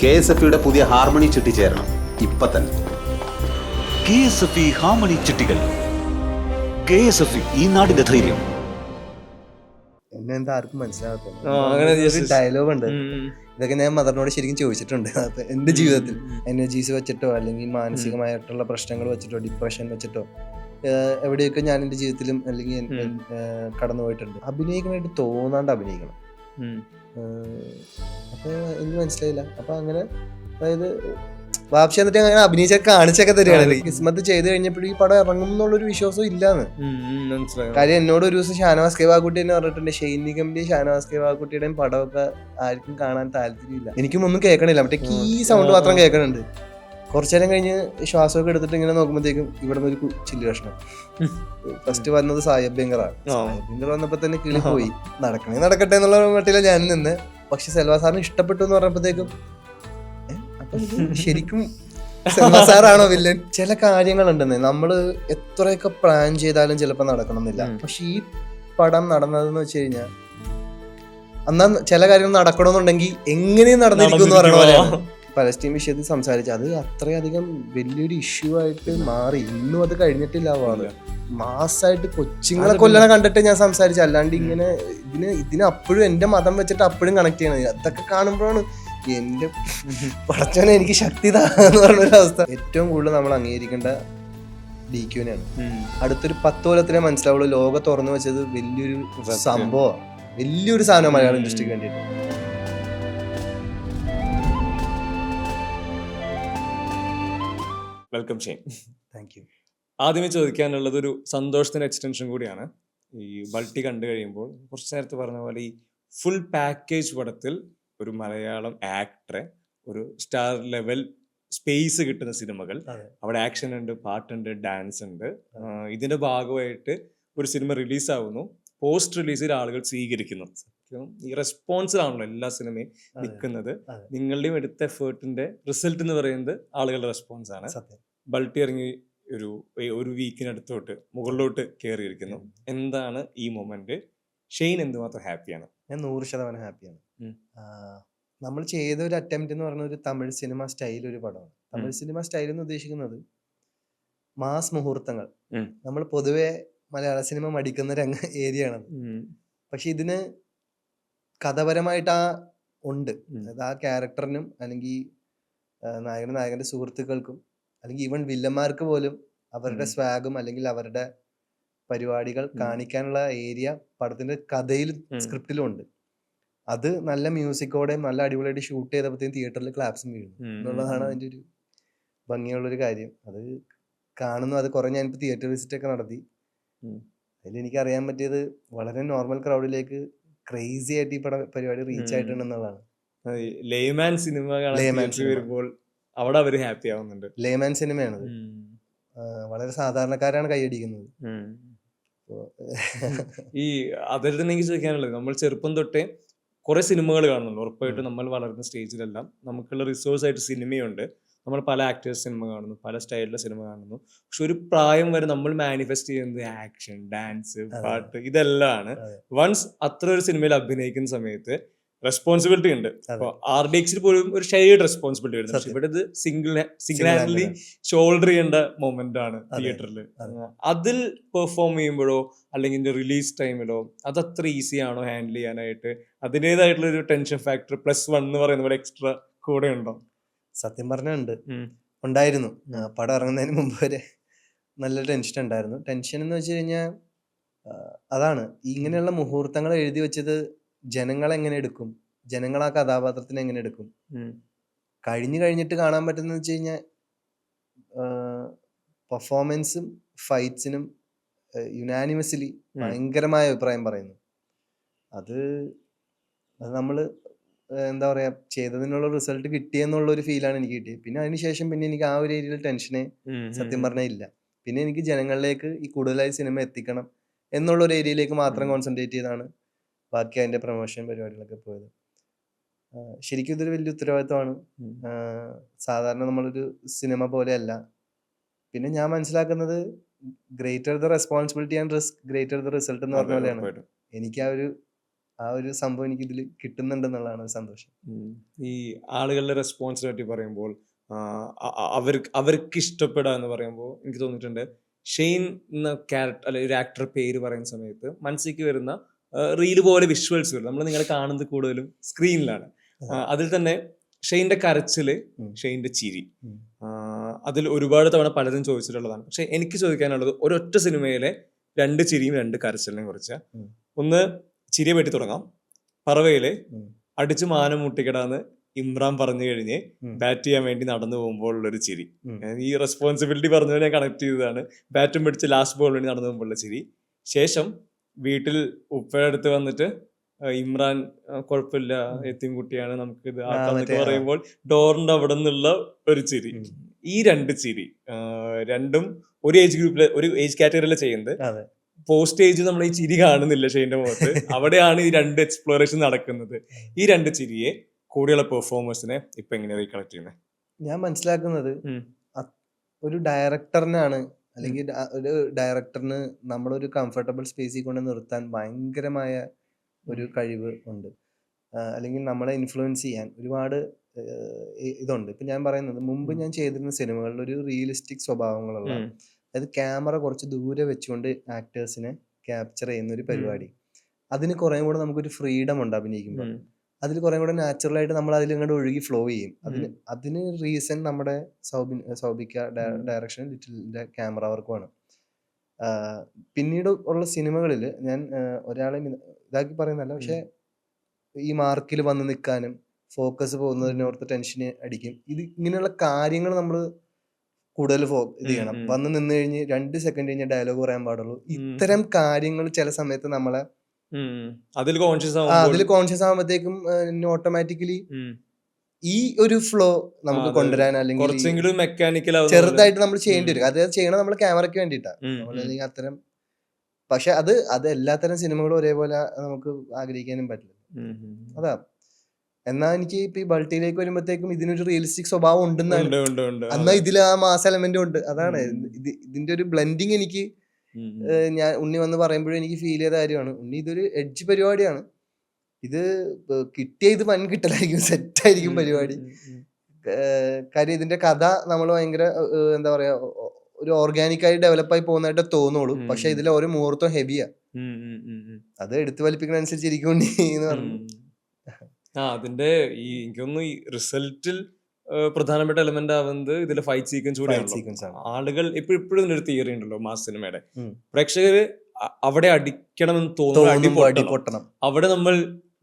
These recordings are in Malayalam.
KSFയുടെ പുതിയ ഹാർമണി ചിട്ടി ചേരണം ഇപ്പൊ തന്നെ. KSFE harmony ചിട്ടികൾ. KSFE ഈ നാടിന്റെ ധൈര്യം. എന്നെ എന്താ ആർക്കും മനസ്സിലാകത്തില്ല. ഡയലോഗ് ഉണ്ട്, ഇതൊക്കെ ഞാൻ മദറിനോട് ശരിക്കും ചോദിച്ചിട്ടുണ്ട്. അപ്പൊ എന്റെ ജീവിതത്തിൽ എനർജീസ് വെച്ചിട്ടോ അല്ലെങ്കിൽ മാനസികമായിട്ടുള്ള പ്രശ്നങ്ങൾ വെച്ചിട്ടോ ഡിപ്രഷൻ വെച്ചിട്ടോ എവിടെയൊക്കെ ഞാൻ എന്റെ ജീവിതത്തിലും അല്ലെങ്കിൽ കടന്നു പോയിട്ടുണ്ട്. അഭിനയിക്കണമായിട്ട് തോന്നാണ്ട് അഭിനയിക്കണം. അപ്പൊ എനിക്ക് മനസ്സിലായില്ല. അപ്പൊ അങ്ങനെ അതായത് വാപ്ഷി എന്നിട്ട് അങ്ങനെ അഭിനയിച്ചൊക്കെ കാണിച്ചൊക്കെ തരികയാണ്. കിസ്മത്ത് ചെയ്ത് കഴിഞ്ഞപ്പോഴും ഈ പടം ഇറങ്ങും എന്നുള്ളൊരു വിശ്വാസം ഇല്ലാന്ന്. കാര്യം എന്നോട് ഒരു ദിവസം ഷാനവാസ് കെ വാക്കുട്ടി തന്നെ പറഞ്ഞിട്ടുണ്ട്, ഷെയ്ൻ നിഗമിന്റെയും ഷാനവാസ് കെ വാക്കുട്ടിയുടെയും പടമൊക്കെ ആർക്കും കാണാൻ താല്പര്യമില്ല. എനിക്കും ഒന്നും കേൾക്കണില്ല, മറ്റേ കീ സൗണ്ട് മാത്രം കേൾക്കണുണ്ട്. കുറച്ചു നേരം കഴിഞ്ഞ് ശ്വാസമൊക്കെ എടുത്തിട്ട് ഇങ്ങനെ നോക്കുമ്പോഴത്തേക്കും ഇവിടെ ഒരു ചില്ലി കഷ്ണം. ഫസ്റ്റ് വന്നത് സായബ് ബംഗറാണ്. സായബ് ബംഗർ വന്നപ്പോ തന്നെ കിളി പോയി. നടക്കണേ നടക്കട്ടെ എന്നുള്ള മട്ടില ഞാൻ നിന്ന്. പക്ഷെ സെൽവാ സാറിന് ഇഷ്ടപ്പെട്ടു എന്ന് പറഞ്ഞപ്പോഴത്തേക്കും അപ്പൊ ശരിക്കും സെൽവാ സാറാണോ വില്ലൻ? ചില കാര്യങ്ങളുണ്ടെന്ന് നമ്മള് എത്രയൊക്കെ പ്ലാൻ ചെയ്താലും ചിലപ്പോ നടക്കണമെന്നില്ല. പക്ഷെ ഈ പടം നടന്നതെന്ന് വെച്ച് കഴിഞ്ഞാൽ എന്നാ ചില കാര്യങ്ങൾ നടക്കണമെന്നുണ്ടെങ്കിൽ എങ്ങനെയും നടന്നിരിക്കും എന്ന് പറയണ പോലെയാണ്. പലസ്തീൻ വിഷയത്തിൽ സംസാരിച്ച അത് അത്രയധികം വലിയൊരു ഇഷ്യൂ ആയിട്ട് മാറി. ഇന്നും അത് കഴിഞ്ഞിട്ടില്ല. മാസമായിട്ട് കൊച്ചുങ്ങളെ കൊല്ലണ കണ്ടിട്ട് ഞാൻ സംസാരിച്ചു. അല്ലാണ്ട് ഇങ്ങനെ ഇതിന് അപ്പോഴും എന്റെ മതം വെച്ചിട്ട് അപ്പോഴും കണക്ട് ചെയ്യണത് അതൊക്കെ കാണുമ്പോഴാണ് എന്റെ പടച്ചോനെ എനിക്ക് ശക്തി എന്ന് പറഞ്ഞൊരവസ്ഥ. ഏറ്റവും കൂടുതൽ നമ്മൾ അംഗീകരിക്കേണ്ട DQനെയാണ്. അടുത്തൊരു 10 കൊല്ലത്തിനെ മനസ്സിലാവുള്ളൂ ലോകം തുറന്നു വെച്ചത് വലിയൊരു സംഭവമാണ്, വലിയൊരു സാധനം മലയാളം ഇൻഡസ്ട്രിക്ക് വേണ്ടിയിട്ട്. Welcome Shane. Thank you. ആദ്യമേ ചോദിക്കാനുള്ളത് ഒരു സന്തോഷത്തിന്റെ എക്സ്റ്റൻഷൻ കൂടിയാണ്. ഈ ബൾട്ടി കണ്ടു കഴിയുമ്പോൾ കുറച്ച് നേരത്തെ പറഞ്ഞ പോലെ ഈ ഫുൾ പാക്കേജ് പടത്തിൽ ഒരു മലയാളം ആക്ടറെ ഒരു സ്റ്റാർ ലെവൽ സ്പേസ് കിട്ടുന്ന സിനിമകൾ, അവിടെ ആക്ഷൻ ഉണ്ട്, പാട്ടുണ്ട്, ഡാൻസ് ഉണ്ട്. ഇതിന്റെ ഭാഗമായിട്ട് ഒരു സിനിമ റിലീസാവുന്നു, പോസ്റ്റ് റിലീസിൽ ആളുകൾ സ്വീകരിക്കുന്നു. ഈ റെസ്പോൺസിലാണല്ലോ എല്ലാ സിനിമയും നിൽക്കുന്നത്. നിങ്ങളുടെയും എടുത്ത എഫേർട്ടിന്റെ റിസൾട്ട് എന്ന് പറയുന്നത് ആളുകളുടെ റെസ്പോൺസ് ആണ്. ബൾട്ടി ഇറങ്ങി ഒരു വീക്കിനടുത്തോട്ട് മുകളിലോട്ട് കയറിയിരിക്കുന്നു. എന്താണ് ഈ മൊമെന്റ്? ഷെയ്ൻ എന്തുമാത്രം ഹാപ്പിയാണ്? ഞാൻ 100% ഹാപ്പിയാണ്. നമ്മൾ ചെയ്ത ഒരു അറ്റംപ്റ്റ് എന്ന് പറഞ്ഞ ഒരു തമിഴ് സിനിമ സ്റ്റൈൽ ഒരു പടമാണ്. തമിഴ് സിനിമ സ്റ്റൈൽ എന്ന് ഉദ്ദേശിക്കുന്നത് മാസ് മുഹൂർത്തങ്ങൾ. നമ്മൾ പൊതുവെ മലയാള സിനിമ മടിക്കുന്ന ഏരിയ ആണത്. പക്ഷെ ഇതിന് കഥപരമായിട്ട് ഉണ്ട്. അതായത് ആ ക്യാരക്ടറിനും അല്ലെങ്കിൽ നായകന്റെ സുഹൃത്തുക്കൾക്കും അല്ലെങ്കിൽ ഈവൻ വില്ലന്മാർക്ക് പോലും അവരുടെ സ്വാഗും അല്ലെങ്കിൽ അവരുടെ പരിപാടികൾ കാണിക്കാനുള്ള ഏരിയ പടത്തിന്റെ കഥയിലും സ്ക്രിപ്റ്റിലും ഉണ്ട്. അത് നല്ല മ്യൂസിക്കോടെ നല്ല അടിപൊളിയായിട്ട് ഷൂട്ട് ചെയ്തപ്പോഴത്തേക്കും തിയേറ്ററിൽ ക്ലാപ്സും വീഴുന്നു എന്നുള്ളതാണ് അതിന്റെ ഒരു ഭംഗിയുള്ളൊരു കാര്യം. അത് കാണുന്നു. അത് കുറെ ഞാനിപ്പോൾ തിയേറ്റർ വിസിറ്റ് ഒക്കെ നടത്തി. അതിൽ എനിക്ക് അറിയാൻ പറ്റിയത് വളരെ നോർമൽ ക്രൗഡിലേക്ക് ക്രേസി ആയിട്ട് ഈ പരിപാടി റീച്ച് ആയിട്ടുണ്ടെന്നുള്ളതാണ്. ലേമാൻ സിനിമ വരുമ്പോൾ അവിടെ അവര് ഹാപ്പി ആവുന്നുണ്ട്. ലേമാൻ സിനിമയാണ്, വളരെ സാധാരണക്കാരാണ് കൈയടിക്കുന്നത്. ഈ അതിൽ തന്നെ എനിക്ക് ചോദിക്കാനുള്ളത്, നമ്മൾ ചെറുപ്പം തൊട്ടേ കുറെ സിനിമകൾ കാണുന്നുണ്ട്. ഉറപ്പായിട്ടും നമ്മൾ വളർന്ന സ്റ്റേജിലെല്ലാം നമുക്കുള്ള റിസോഴ്സ് ആയിട്ട് സിനിമയുണ്ട്. നമ്മൾ പല ആക്ടേഴ്സ് സിനിമ കാണുന്നു, പല സ്റ്റൈലിലെ സിനിമ കാണുന്നു. പക്ഷെ ഒരു പ്രായം വരെ നമ്മൾ മാനിഫെസ്റ്റ് ചെയ്യുന്നത് ആക്ഷൻ, ഡാൻസ്, പാട്ട് ഇതെല്ലാം ആണ്. വൺസ് അത്ര ഒരു സിനിമയിൽ അഭിനയിക്കുന്ന സമയത്ത് റെസ്പോൺസിബിലിറ്റി ഉണ്ട്. അപ്പൊ RDXൽ പോലും ഒരു ഷെയർഡ് റെസ്പോൺസിബിലിറ്റി വരുന്നത്. പക്ഷെ ഇവിടെ ഇത് സിംഗിൾ ഹാൻഡ്ലി ഷോൾഡർ ചെയ്യേണ്ട മൊമെന്റ് ആണ് തിയേറ്ററിൽ. അതിൽ പെർഫോം ചെയ്യുമ്പോഴോ അല്ലെങ്കിൽ റിലീസ് ടൈമിലോ അത് അത്ര ഈസി ആണോ ഹാൻഡിൽ ചെയ്യാനായിട്ട്? അതിൻ്റെതായിട്ടുള്ള ഒരു ടെൻഷൻ ഫാക്ടർ +1 എന്ന് പറയുന്ന പോലെ എക്സ്ട്രാ കൂടെ ഉണ്ടോ? സത്യം പറഞ്ഞുണ്ട്, ഉണ്ടായിരുന്നു. പടം ഇറങ്ങുന്നതിന് മുമ്പ് വരെ നല്ല ടെൻഷൻ ഉണ്ടായിരുന്നു. ടെൻഷൻ എന്ന് വെച്ച് കഴിഞ്ഞാൽ അതാണ്, ഇങ്ങനെയുള്ള മുഹൂർത്തങ്ങൾ എഴുതി വെച്ചത് ജനങ്ങൾ എങ്ങനെ എടുക്കും, ജനങ്ങൾ ആ കഥാപാത്രത്തിനെ എങ്ങനെ എടുക്കും. കഴിഞ്ഞിട്ട് കാണാൻ പറ്റുന്ന വെച്ച് കഴിഞ്ഞാൽ പെർഫോമൻസും ഫൈറ്റ്സിനും യുനാനിമസ്ലി ഭയങ്കരമായ അഭിപ്രായം പറയുന്നു. അത് നമ്മള് എന്താ പറയാ, ചെയ്തതിനുള്ള റിസൾട്ട് കിട്ടിയെന്നുള്ളൊരു ഫീലാണ് എനിക്ക് കിട്ടിയത്. പിന്നെ അതിനുശേഷം പിന്നെ എനിക്ക് ആ ഒരു ഏരിയയിൽ ടെൻഷനെ സത്യം പറഞ്ഞാൽ ഇല്ല. പിന്നെ എനിക്ക് ജനങ്ങളിലേക്ക് ഈ കൂടുതലായി സിനിമ എത്തിക്കണം എന്നുള്ളൊരു ഏരിയയിലേക്ക് മാത്രം കോൺസെൻട്രേറ്റ് ചെയ്താണ് ബാക്കി അതിന്റെ പ്രൊമോഷൻ പരിപാടികളൊക്കെ പോയത്. ശരിക്കും ഇതൊരു വലിയ ഉത്തരവാദിത്തമാണ്. സാധാരണ നമ്മളൊരു സിനിമ പോലെയല്ല. പിന്നെ ഞാൻ മനസ്സിലാക്കുന്നത് greater the responsibility and risk greater the result എന്ന് പറഞ്ഞ പോലെയാണ്. എനിക്ക് ആ ഒരു ആ ഒരു സംഭവം എനിക്ക് ഇതിൽ കിട്ടുന്നുണ്ടെന്നുള്ളതാണ് ഒരു സന്തോഷം. ഈ ആളുകളുടെ റെസ്പോൺസിനെ പറ്റി പറയുമ്പോൾ അവർക്ക് ഇഷ്ടപ്പെടുക എന്ന് പറയുമ്പോൾ എനിക്ക് തോന്നിയിട്ടുണ്ട് ഷെയ്ൻ എന്ന ക്യാരക്ടർ അല്ലെ ഒരു ആക്ടർ പേര് പറയുന്ന സമയത്ത് മനസ്സിലേക്ക് വരുന്ന റീല് പോലെ വിഷ്വൽസ് വരും. നമ്മൾ നിങ്ങളെ കാണുന്നത് കൂടുതലും സ്ക്രീനിലാണ്. അതിൽ തന്നെ ഷെയ്ൻ്റെ കരച്ചില്, ഷെയ്ൻ്റെ ചിരി, അതിൽ ഒരുപാട് തവണ പലരും ചോദിച്ചിട്ടുള്ളതാണ്. പക്ഷെ എനിക്ക് ചോദിക്കാനുള്ളത് ഒരൊറ്റ സിനിമയിലെ 2 ചിരിയും 2 കരച്ചിലിനെ കുറിച്ച്. ഒന്ന് ചിരിയെ പറ്റി തുടങ്ങാം. പറവയില് അടിച്ചു മാനം മുട്ടിക്കിടാന്ന് ഇമ്രാൻ പറഞ്ഞു കഴിഞ്ഞ് ബാറ്റ് ചെയ്യാൻ വേണ്ടി നടന്നു പോകുമ്പോൾ ഉള്ളൊരു ചിരി. ഈ റെസ്പോൺസിബിലിറ്റി പറഞ്ഞത് ഞാൻ കണക്ട് ചെയ്തതാണ്. ബാറ്റും പിടിച്ച് ലാസ്റ്റ് ബോൾ വേണ്ടി നടന്നു പോകുമ്പോഴുള്ള ചിരി. ശേഷം വീട്ടിൽ ഉപ്പയുടെ അടുത്ത് വന്നിട്ട് ഇമ്രാൻ കുഴപ്പമില്ല, എത്തിൻകുട്ടിയാണ്, നമുക്ക് ഇത് ആക്കാന്നൊക്കെ പറയുമ്പോൾ ഡോറിന്റെ അവിടെ നിന്നുള്ള ഒരു ചിരി. ഈ 2 ചിരി രണ്ടും ഒരു ഏജ് ഗ്രൂപ്പില്, ഒരു ഏജ് കാറ്റഗറിയില് ചെയ്യുന്നത്. പോസ്റ്റ് ഏജ് നമ്മൾ ഈ ചിരി കാണുന്നില്ല ഷെയ്ൻ്റെ മുഖത്ത്. അവിടെയാണ് ഈ 2 എക്സ്പ്ലോറേഷൻ നടക്കുന്നത്. ഈ 2 ചിരിയെ കൂടെയുള്ള പെർഫോമേഴ്സിനെ ഇപ്പൊ എങ്ങനെയാണ് റീകളക്ട് ചെയ്യുന്നത്? ഞാൻ മനസ്സിലാക്കുന്നത് ഒരു ഡയറക്ടറിനാണ്, അല്ലെങ്കിൽ ഒരു ഡയറക്ടറിന് നമ്മളൊരു കംഫർട്ടബിൾ സ്പേസിൽ കൊണ്ട് നിർത്താൻ ഭയങ്കരമായ ഒരു കഴിവ് ഉണ്ട്. അല്ലെങ്കിൽ നമ്മളെ ഇൻഫ്ലുവൻസ് ചെയ്യാൻ ഒരുപാട് ഇതുണ്ട്. ഇപ്പം ഞാൻ പറയുന്നത് മുമ്പ് ഞാൻ ചെയ്തിരുന്ന സിനിമകളിൽ ഒരു റിയലിസ്റ്റിക് സ്വഭാവങ്ങളുള്ള, അതായത് ക്യാമറ കുറച്ച് ദൂരെ വെച്ചുകൊണ്ട് ആക്ടേഴ്സിനെ ക്യാപ്ചർ ചെയ്യുന്ന ഒരു പരിപാടി. അതിന് കുറേ കൂടെ നമുക്കൊരു ഫ്രീഡം ഉണ്ട് അഭിനയിക്കുമ്പോൾ. അതിൽ കുറേ കൂടെ നാച്ചുറലായിട്ട് നമ്മൾ അതിലിങ്ങോട്ട് ഒഴുകി ഫ്ലോ ചെയ്യും. അതിന് റീസൺ നമ്മുടെ സൗബിക്ക ഡയറക്ഷൻ ലിറ്റിലിൻ്റെ ക്യാമറ വർക്കുമാണ്. പിന്നീട് ഉള്ള സിനിമകളിൽ ഞാൻ ഒരാളെ ഇതാക്കി പറയുന്നതല്ല, പക്ഷെ ഈ മാർക്കിൽ വന്ന് നിൽക്കാനും ഫോക്കസ് പോകുന്നതിനോർത്ത് ടെൻഷൻ അടിക്കും. ഇങ്ങനെയുള്ള കാര്യങ്ങൾ നമ്മൾ കൂടുതൽ ഇത് ചെയ്യണം. വന്ന് നിന്ന് കഴിഞ്ഞ് 2 സെക്കൻഡ് കഴിഞ്ഞ് ഡയലോഗ് പറയാൻ പാടുള്ളൂ. ഇത്തരം കാര്യങ്ങൾ ചില സമയത്ത് നമ്മളെ അതിൽ കോൺഷ്യസ് ആകുമ്പോഴത്തേക്കും ഓട്ടോമാറ്റിക്കലി ഈ ഒരു ഫ്ലോ നമുക്ക് കൊണ്ടുവരാൻ, അല്ലെങ്കിൽ ചെറുതായിട്ട് നമ്മൾ ചെയ്യേണ്ടി വരും. അത് ചെയ്യണം നമ്മൾ ക്യാമറയ്ക്ക് വേണ്ടിയിട്ടാണ്. അത്തരം പക്ഷെ അത് എല്ലാത്തരം സിനിമകളും ഒരേപോലെ നമുക്ക് ആഗ്രഹിക്കാനും പറ്റില്ല. അതാ. എന്നാ എനിക്ക് ഇപ്പൊ ഈ ബൾട്ടിയിലേക്ക് വരുമ്പോഴത്തേക്കും ഇതിനൊരു റിയലിസ്റ്റിക് സ്വഭാവം ഉണ്ടെന്നാണ്. എന്നാ ഇതിൽ ആ മാസ് എലമെന്റും ഉണ്ട്. അതാണ് ഇതിന്റെ ഒരു ബ്ലെൻഡിങ്. എനിക്ക് ഞാൻ ഉണ്ണി വന്ന് പറയുമ്പോഴും എനിക്ക് ഫീൽ ചെയ്ത കാര്യമാണ്. ഉണ്ണി ഇതൊരു എഡ്ജ് പരിപാടിയാണ്. ഇത് കിട്ടിയ ഇത് വൻ കിട്ടലായിരിക്കും, സെറ്റായിരിക്കും പരിപാടി. കാര്യം ഇതിന്റെ കഥ നമ്മൾ ഭയങ്കര എന്താ പറയാ, ഒരു ഓർഗാനിക്കായി ഡെവലപ്പായി പോകുന്നതായിട്ട് തോന്നുള്ളൂ. പക്ഷെ ഇതിലെ ഓരോ മുഹൂർത്തം ഹെവിയാ. അത് എടുത്തു വലിപ്പിക്കുന്ന അനുസരിച്ചിരിക്കും ഉണ്ണി എന്ന് പറഞ്ഞു. അതിന്റെ ഈ എനിക്കൊന്നും ഈ റിസൾട്ടിൽ പ്രധാനപ്പെട്ട എലമെന്റ് ആവുന്നത് ഇതിലെ ഫൈറ്റ് സീക്വൻസ് കൂടെയാണ്. ആളുകൾ ഇപ്പോഴും ഒരു തിയറി ഉണ്ടല്ലോ മാസ് സിനിമയുടെ, പ്രേക്ഷകര് അവിടെ അടിക്കണമെന്ന് തോന്നുന്നു, അവിടെ നമ്മൾ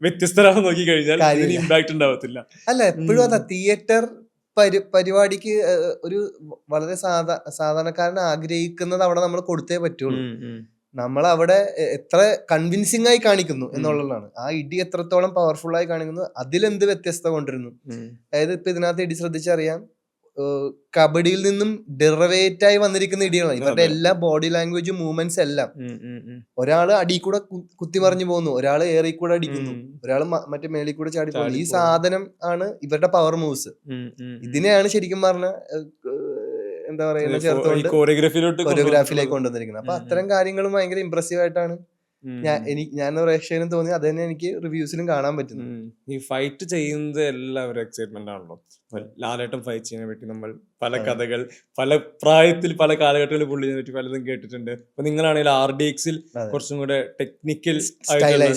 വ്യത്യസ്തരാണെന്ന് നോക്കി കഴിഞ്ഞാൽ ഇമ്പാക്ട് ഉണ്ടാവത്തില്ല. അല്ല, എപ്പോഴും അതാ തിയേറ്റർ പരിപാടിക്ക് ഒരു വളരെ സാധാരണക്കാരൻ ആഗ്രഹിക്കുന്നത് അവിടെ നമ്മൾ കൊടുത്തേ പറ്റുള്ളൂ. നമ്മൾ അവിടെ എത്ര കൺവിൻസിംഗ് ആയി കാണിക്കുന്നു എന്നുള്ളതാണ്. ആ ഇടി എത്രത്തോളം പവർഫുൾ ആയി കാണിക്കുന്നു, അതിലെന്ത് വ്യത്യസ്തത കൊണ്ടുവരുന്നു. അതായത് ഇപ്പൊ ഇതിനകത്ത് ഇടി ശ്രദ്ധിച്ചറിയാം, കബഡിയിൽ നിന്നും ഡെറിവേറ്റ് ആയി വന്നിരിക്കുന്ന ഇടികളാണ്. ഇവരുടെ എല്ലാ ബോഡി ലാംഗ്വേജ് മൂവ്മെന്റ്സ് എല്ലാം. ഒരാള് അടി കൂടെ കുത്തി മറിഞ്ഞു പോകുന്നു, ഒരാള് ഏറി കൂടെ അടിക്കുന്നു, ഒരാള് മറ്റേ മേളിൽ കൂടെ ചാടി പോകുന്നു. ഈ സാധനം ആണ് ഇവരുടെ പവർ മൂവ്സ്. ഇതിനെയാണ് ശരിക്കും പറഞ്ഞ എന്താ പറയുക ചേർത്തുകൊണ്ട് കൊറിയോഗ്രാഫിയിലേക്ക് കൊണ്ടുവന്നിരിക്കുന്നത്. അപ്പൊ അത്തരം കാര്യങ്ങളും ഭയങ്കര ഇംപ്രസീവ് ആയിട്ടാണ് ഞാൻ പ്രേക്ഷകനും തോന്നി. അത് തന്നെ എനിക്ക് റിവ്യൂസിലും കാണാൻ പറ്റുന്നു. ഈ ഫൈറ്റ് ചെയ്യുന്നത് എല്ലാവരും എക്സൈറ്റ്മെന്റ് ആണല്ലോ. ലാലേട്ടൻ ഫൈറ്റ് ചെയ്യാൻ പറ്റി നമ്മൾ പല കഥകൾ, പല പ്രായത്തിൽ പല കാലഘട്ടങ്ങളിൽ പുള്ളിനെ പറ്റി പലതും കേട്ടിട്ടുണ്ട്. അപ്പൊ നിങ്ങളാണെങ്കിൽ RDX കുറച്ചും കൂടെ ടെക്നിക്കൽ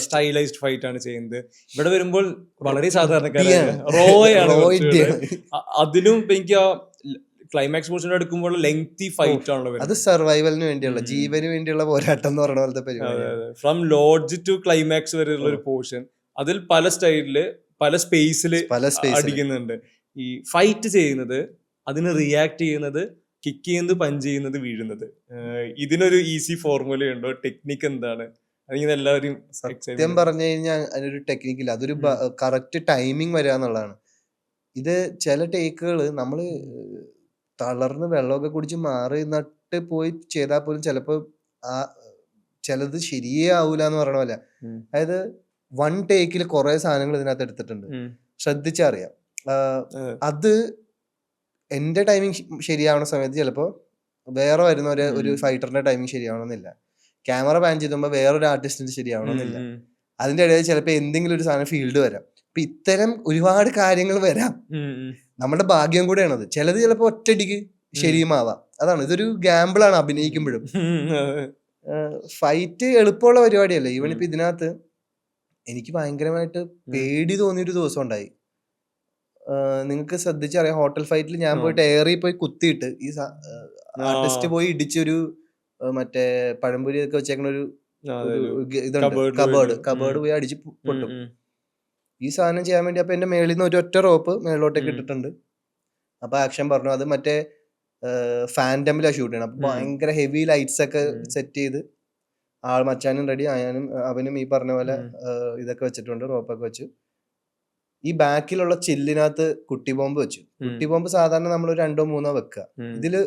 സ്റ്റൈലൈസ്ഡ് ഫൈറ്റ് ആണ് ചെയ്യുന്നത്. ഇവിടെ വരുമ്പോൾ വളരെ സാധാരണക്കാരാണ്, റോയാണ്. അതിലും എനിക്ക് ആ ക്ലൈമാക്സ് പോർഷൻ എടുക്കുമ്പോൾ ലെങ്തി ഫൈറ്റ് ആണല്ലോ. അത് സർവൈവലിന് വേണ്ടിയുള്ള, ജീവന് വേണ്ടിയുള്ള പോരാട്ടം എന്ന് പറയുന്ന പോലത്തെ പരിപാടി. ഫ്രം ലോഡ്ജ് ടു ക്ലൈമാക്സ് വരെയുള്ള ഒരു പോർഷൻ, അതിൽ പല സ്റ്റൈലില് പല സ്പേസില് അടിക്കുന്നുണ്ട്. ഈ ഫൈറ്റ് ചെയ്യുന്നത്, അതിന് റിയാക്ട് ചെയ്യുന്നത്, കിക്ക് ചെയ്യുന്നത്, പഞ്ച് ചെയ്യുന്നത്, വീഴുന്നത്, ഇതിനൊരു ഈസി ഫോർമുല ഉണ്ടോ? ടെക്നിക്ക് എന്താണ്? അല്ലെങ്കിൽ എല്ലാവരും സത്യം പറഞ്ഞു കഴിഞ്ഞാൽ അതിനൊരു ടെക്നിക്കില്ല. അതൊരു കറക്റ്റ് ടൈമിങ് വരിക എന്നുള്ളതാണ്. ഇത് ചില ടേക്കുകൾ നമ്മള് തളർന്ന് വെള്ളമൊക്കെ കുടിച്ച് മാറി നട്ട് പോയി ചെയ്താൽ പോലും ചിലപ്പോൾ ചിലത് ശരിയേ ആവൂല എന്ന് പറയണ പോലെ. അതായത് 1 ടേക്കിൽ കുറെ സാധനങ്ങൾ ഇതിനകത്ത് എടുത്തിട്ടുണ്ട്, ശ്രദ്ധിച്ചറിയാം. അത് എന്റെ ടൈമിങ് ശരിയാവണ സമയത്ത് ചിലപ്പോ വേറെ വരുന്ന ഒരു ഫൈറ്ററിന്റെ ടൈമിങ് ശരിയാവണമെന്നില്ല. ക്യാമറ പാൻ ചെയ്തുമ്പോ വേറൊരു ആർട്ടിസ്റ്റിന്റെ ശരിയാവണമെന്നില്ല. അതിന്റെ ഇടയിൽ ചിലപ്പോൾ എന്തെങ്കിലും ഒരു സാധനം ഫീൽഡ് വരാം. അപ്പൊ ഇത്തരം ഒരുപാട് കാര്യങ്ങൾ വരാം. നമ്മുടെ ഭാഗ്യം കൂടെയാണത്. ചിലത് ചിലപ്പോൾ ഒറ്റയടിക്ക് ശരിയുമാവാം. അതാണ്, ഇതൊരു ഗാമ്പിളാണ് അഭിനയിക്കുമ്പോഴും. ഫൈറ്റ് എളുപ്പമുള്ള പരിപാടിയല്ല. ഈവൻ ഇപ്പൊ ഇതിനകത്ത് എനിക്ക് ഭയങ്കരമായിട്ട് പേടി തോന്നിയൊരു ദിവസം ഉണ്ടായി. നിങ്ങൾക്ക് ശ്രദ്ധിച്ചറിയാം, ഹോട്ടൽ ഫൈറ്റിൽ ഞാൻ പോയിട്ട് എയറിൽ പോയി കുത്തിയിട്ട് ഈ ആർട്ടിസ്റ്റ് പോയി ഇടിച്ചൊരു മറ്റേ പഴംപൊരി ഒക്കെ വെച്ചേക്കണ ഒരു ഇതുണ്ട്, കബേർഡ് പോയി അടിച്ച് പൊട്ടും. ഈ സാധനം ചെയ്യാൻ വേണ്ടി അപ്പൊ എന്റെ മേളിൽ നിന്ന് ഒരു ഒറ്റ റോപ്പ് മേളിലോട്ടേക്ക് ഇട്ടിട്ടുണ്ട്. അപ്പൊ ആക്ഷൻ പറഞ്ഞു അത് മറ്റേ ഫാൻറ്റമിലാണ് ഷൂട്ട് ചെയ്യണം. അപ്പൊ ഭയങ്കര ഹെവി ലൈറ്റ്സ് ഒക്കെ സെറ്റ് ചെയ്ത് ആൾ മച്ചാനും റെഡി, ആയാനും അവനും ഈ പറഞ്ഞ പോലെ ഇതൊക്കെ വെച്ചിട്ടുണ്ട്, റോപ്പൊക്കെ വെച്ചു. ഈ ബാക്കിലുള്ള ചില്ലിനകത്ത് കുട്ടി ബോംബ് വെച്ചു. കുട്ടി ബോംബ് സാധാരണ നമ്മൾ 2 or 3 വെക്കുക. ഇതില്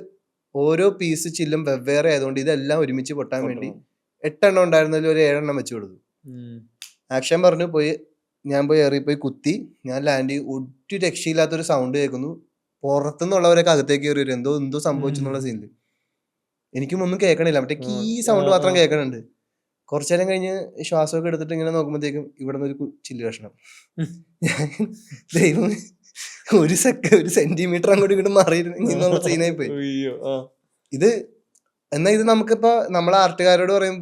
ഓരോ പീസ് ചില്ലും വെവ്വേറെ ആയതുകൊണ്ട് ഇതെല്ലാം ഒരുമിച്ച് പൊട്ടാൻ വേണ്ടി 8 എണ്ണം ഉണ്ടായിരുന്നതിൽ ഒരു 7 എണ്ണം വെച്ചു കൊടുത്തു. ആക്ഷൻ പറഞ്ഞു പോയി, ഞാൻ പോയി എറി പോയി കുത്തി, ഞാൻ ലാൻഡ് ചെയ്ത് ഒരു രക്ഷയില്ലാത്തൊരു സൗണ്ട് കേൾക്കുന്നു. പുറത്തുനിന്നുള്ളവരൊക്കെ അകത്തേക്ക് കയറി വരും, എന്തോ സംഭവിച്ചു എന്നുള്ള സീനില്. എനിക്കും ഒന്നും കേൾക്കണില്ല, മറ്റേ കീ സൗണ്ട് മാത്രം കേൾക്കണുണ്ട്. കുറച്ചു നേരം കഴിഞ്ഞ് ശ്വാസമൊക്കെ എടുത്തിട്ട് ഇങ്ങനെ നോക്കുമ്പോഴത്തേക്കും ഇവിടെ നിന്ന് ഒരു ചില്ല് കഷ്ണം. ദൈവം, ഒരു സെന്റിമീറ്റർ അങ്ങോട്ട് ഇങ്ങോട്ട് മാറിയിരുന്നുള്ള സീനായി പോയി ഇത്. എന്നാ ഇത് നമുക്കിപ്പോ നമ്മളെ ആർട്ടുകാരോട് പറയും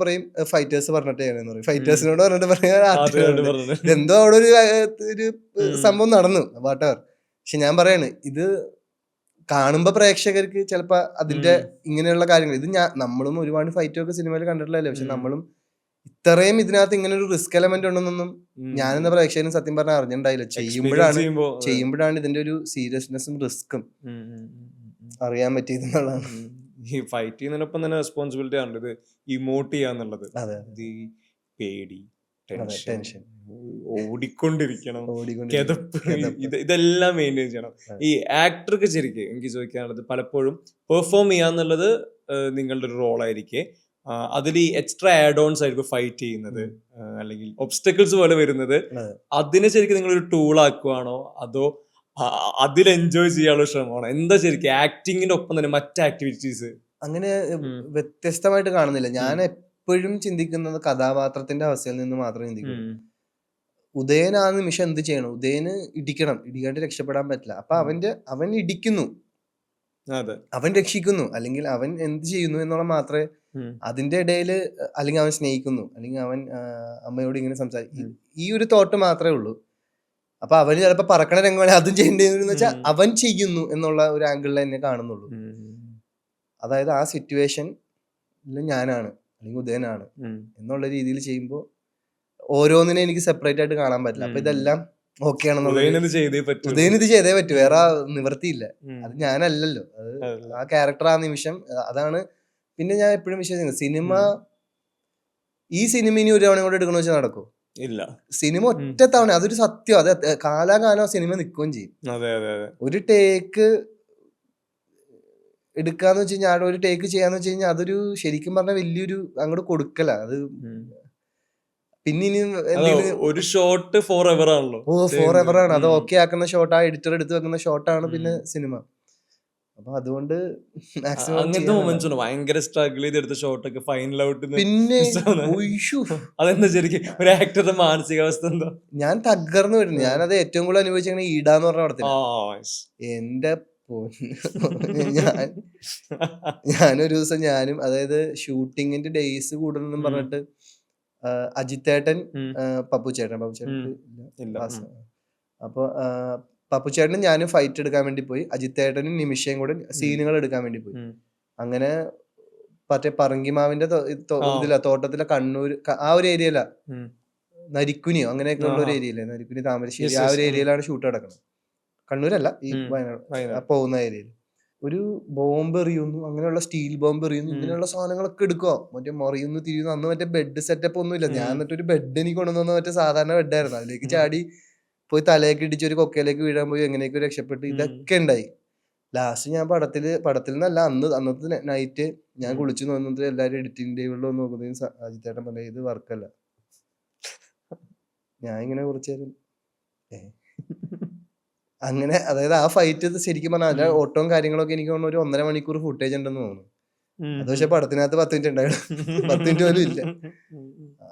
ഫൈറ്റേഴ്സ് പറഞ്ഞിട്ട് ചെയ്യണമെന്ന് പറയും, ഫൈറ്റേഴ്സിനോട് പറഞ്ഞിട്ട് പറയാൻ എന്തോ അവിടെ ഒരു സംഭവം നടന്നു വാട്ടവർ. പക്ഷെ ഞാൻ പറയാണ്, ഇത് കാണുമ്പോ പ്രേക്ഷകർക്ക് ചിലപ്പോ അതിന്റെ ഇങ്ങനെയുള്ള കാര്യങ്ങൾ, ഇത് നമ്മളും ഒരുപാട് ഫൈറ്റൊക്കെ സിനിമയിൽ കണ്ടിട്ടില്ലല്ലേ, പക്ഷെ നമ്മളും ഇത്രയും ഇതിനകത്ത് ഇങ്ങനെ ഒരു റിസ്ക് എലമെന്റ് ഉണ്ടെന്നൊന്നും ഞാനെന്ന പ്രേക്ഷകനും സത്യം പറഞ്ഞാൽ അറിഞ്ഞിട്ടുണ്ടായില്ല. ചെയ്യുമ്പോഴാണ് ഇതിന്റെ ഒരു സീരിയസ്നെസ്സും റിസ്ക്കും അറിയാൻ പറ്റിയത് എന്നുള്ളതാണ്. ഈ ഫൈറ്റ് ചെയ്യുന്നതിനൊപ്പം തന്നെ റെസ്പോൺസിബിലിറ്റി ആണ് ഇത് ഇമോട്ട് ചെയ്യാന്നുള്ളത്. ഈ പേടി, ടെൻഷൻ, ഓടിക്കൊണ്ടിരിക്കണം, ഇതെല്ലാം മെയിൻറ്റെയിൻ ചെയ്യണം. ഈ ആക്ടർക്ക് ശരിക്കും എനിക്ക് ചോദിക്കാനുള്ളത്, പലപ്പോഴും പെർഫോം ചെയ്യാന്നുള്ളത് നിങ്ങളുടെ ഒരു റോളായിരിക്കെ, അതിൽ ഈ എക്സ്ട്രാ ആഡ് ഓൺസ് ആയിരിക്കും ഫൈറ്റ് ചെയ്യുന്നത്, അല്ലെങ്കിൽ ഒബ്സ്റ്റക്കിൾസ് പോലെ വരുന്നത്, അതിനെ ശരിക്കും നിങ്ങളൊരു ടൂൾ ആക്കുവാണോ അതോ അതിൽ എൻജോയ് ചെയ്യാനുള്ള ശ്രമമാണോ? എന്താ ശരിക്കും ആക്ടിങ്ങിന്റെ ഒപ്പം തന്നെ മറ്റ് ആക്ടിവിറ്റീസ്? അങ്ങനെ വ്യത്യസ്തമായിട്ട് കാണുന്നില്ല. ഞാൻ എപ്പോഴും ചിന്തിക്കുന്നത് കഥാപാത്രത്തിന്റെ അവസ്ഥയിൽ നിന്ന് മാത്രമേ ചിന്തിക്കുള്ളൂ. ഉദയൻ ആ നിമിഷം എന്ത് ചെയ്യണം? ഉദയന് ഇടിക്കാണ്ട് രക്ഷപ്പെടാൻ പറ്റില്ല. അപ്പൊ അവൻ ഇടിക്കുന്നു, അവൻ രക്ഷിക്കുന്നു, അല്ലെങ്കിൽ അവൻ എന്ത് ചെയ്യുന്നു എന്നുള്ള മാത്രമേ. അതിന്റെ ഇടയില് അല്ലെങ്കിൽ അവൻ സ്നേഹിക്കുന്നു, അല്ലെങ്കിൽ അവൻ അമ്മയോട് ഇങ്ങനെ സംസാരിക്കും, ഈ ഒരു തോട്ട് മാത്രമേ ഉള്ളൂ. അപ്പൊ അവന് ചിലപ്പോ പറക്കണ രംഗമാണ് അതും ചെയ്യേണ്ടതെന്ന് വെച്ചാൽ അവൻ ചെയ്യുന്നു എന്നുള്ള ഒരു ആംഗിളിൽ എന്നെ കാണുന്നുള്ളൂ. അതായത് ആ സിറ്റുവേഷൻ ഞാനാണ് അല്ലെങ്കിൽ ഉദയനാണ് എന്നുള്ള രീതിയിൽ ചെയ്യുമ്പോൾ ഓരോന്നിനെ എനിക്ക് സെപ്പറേറ്റ് ആയിട്ട് കാണാൻ പറ്റില്ല. അപ്പൊ ഇതെല്ലാം ഓക്കെ ആണെന്നുള്ളത്, ഉദയൻ ഇത് ചെയ്തേ പറ്റൂ, വേറെ നിവൃത്തിയില്ല. അത് ഞാനല്ലല്ലോ, അത് ആ ക്യാരക്ടർ ആ നിമിഷം അതാണ്. പിന്നെ ഞാൻ എപ്പോഴും വിശ്വസിക്കുന്നത്, ഈ സിനിമ ഇനി ഒരു തവണ കൂടെ എടുക്കണമെന്ന് വെച്ചാൽ നടക്കും ഇല്ല. സിനിമ ഒറ്റ തവണ, അതൊരു സത്യം, അത് കാലാകാലം സിനിമ നിൽക്കുകയും ചെയ്യും. ഒരു ടേക്ക് എടുക്കാന്ന് വെച്ച് കഴിഞ്ഞാൽ, ഒരു ടേക്ക് ചെയ്യാന്ന് വെച്ച് കഴിഞ്ഞാൽ അതൊരു ശരിക്കും പറഞ്ഞ വലിയൊരു അങ്ങോട്ട് കൊടുക്കല. അത് പിന്നെ ഒരു ഷോട്ട് ഫോർ എവർ ആണല്ലോ. ഫോർ എവർ ആണ്. അത് ഓക്കെ ആക്കുന്ന ഷോട്ട്, ആ എഡിറ്റർ എടുത്ത് വെക്കുന്ന ഷോട്ടാണ് പിന്നെ സിനിമ. അപ്പൊ അതുകൊണ്ട് അങ്ങനത്തെ മൊമെന്റ്സ് ഉണ്ട്, ഭയങ്കര സ്ട്രഗിൾ ചെയ്തെടുത്ത ഷോട്ടൊക്കെ ഫൈനൽ ഔട്ട്. പിന്നെ അതെന്താ ശരിക്കും ഒരു ആക്ടറുടെ മാനസികാവസ്ഥ എന്താ? ഞാൻ തകർന്നു വരുന്നു. ഞാനത് ഏറ്റവും കൂടുതൽ അനുഭവിച്ചങ്ങനെ ഈടാന്ന് പറഞ്ഞ പടത്തില്ല. എന്റെ ഞാനൊരു ദിവസം അതായത് ഷൂട്ടിങ്ങിന്റെ ഡേയ്സ് കൂടുതലെന്നും പറഞ്ഞിട്ട് അജിത്തേട്ടൻ, പപ്പുച്ചേട്ടൻ അപ്പൊ പപ്പുച്ചേട്ടനും ഞാനും ഫൈറ്റ് എടുക്കാൻ വേണ്ടി പോയി. അജിത്തേട്ടനും നിമിഷയും കൂടെ സീനുകൾ എടുക്കാൻ വേണ്ടി പോയി. അങ്ങനെ മറ്റേ പറങ്കിമാവിന്റെ തോട്ടത്തിലെ കണ്ണൂർ ആ ഒരു ഏരിയയില, നരിക്കുനിയോ അങ്ങനെയൊക്കെ ഉള്ള ഒരു ഏരിയയിലെ, നരിക്കുനി താമരശ്ശേരി ആ ഒരു ഏരിയയിലാണ് ഷൂട്ട് നടക്കുന്നത്. കണ്ണൂരല്ല, ഈ വയനാട് പോകുന്ന ഏരിയയിൽ ഒരു ബോംബ് എറിയുന്നു, അങ്ങനെയുള്ള സ്റ്റീൽ ബോംബ് എറിയുന്നു, ഇങ്ങനെയുള്ള സാധനങ്ങളൊക്കെ എടുക്കുക, മറ്റേ മറിയുന്നു തിരിയുന്നു. അന്ന് മറ്റേ ബെഡ് സെറ്റപ്പ് ഒന്നും ഇല്ല. ഞാൻ എന്നിട്ട് ഒരു ബെഡ് എനിക്ക് കൊണ്ടുവന്ന മറ്റേ സാധാരണ ബെഡായിരുന്നു, അതിലേക്ക് ചാടി പോയി തലയൊക്കെ ഇടിച്ച് ഒരു കൊക്കയിലേക്ക് വീഴാൻ പോയി, എങ്ങനെയൊക്കെ രക്ഷപ്പെട്ട് ഇതൊക്കെ ഉണ്ടായി. ലാസ്റ്റ് ഞാൻ പടത്തിൽ നിന്നല്ല, അന്നത്തെ നൈറ്റ് ഞാൻ കുളിച്ചു നോക്കുന്നത് എല്ലാവരും എഡിറ്റിംഗ് ടേബിളിൽ വന്ന് നോക്കുന്നതിന് അജിത്തേട്ടൻ പറഞ്ഞ ഇത് വർക്കല്ല. ഞാൻ ഇങ്ങനെ കുറച്ചു നേരം അങ്ങനെ, അതായത് ആ ഫൈറ്റ് ശരിക്കും പറഞ്ഞാൽ ഓട്ടവും കാര്യങ്ങളൊക്കെ എനിക്ക് തോന്നുന്നു ഒരു 1.5 മണിക്കൂർ ഫുട്ടേജ് ഉണ്ടെന്ന് തോന്നുന്നു. അത് പക്ഷെ പടത്തിനകത്ത് 10 മിനിറ്റ് ഉണ്ടായിരുന്നു, 10 മിനിറ്റ് പോലും ഇല്ല.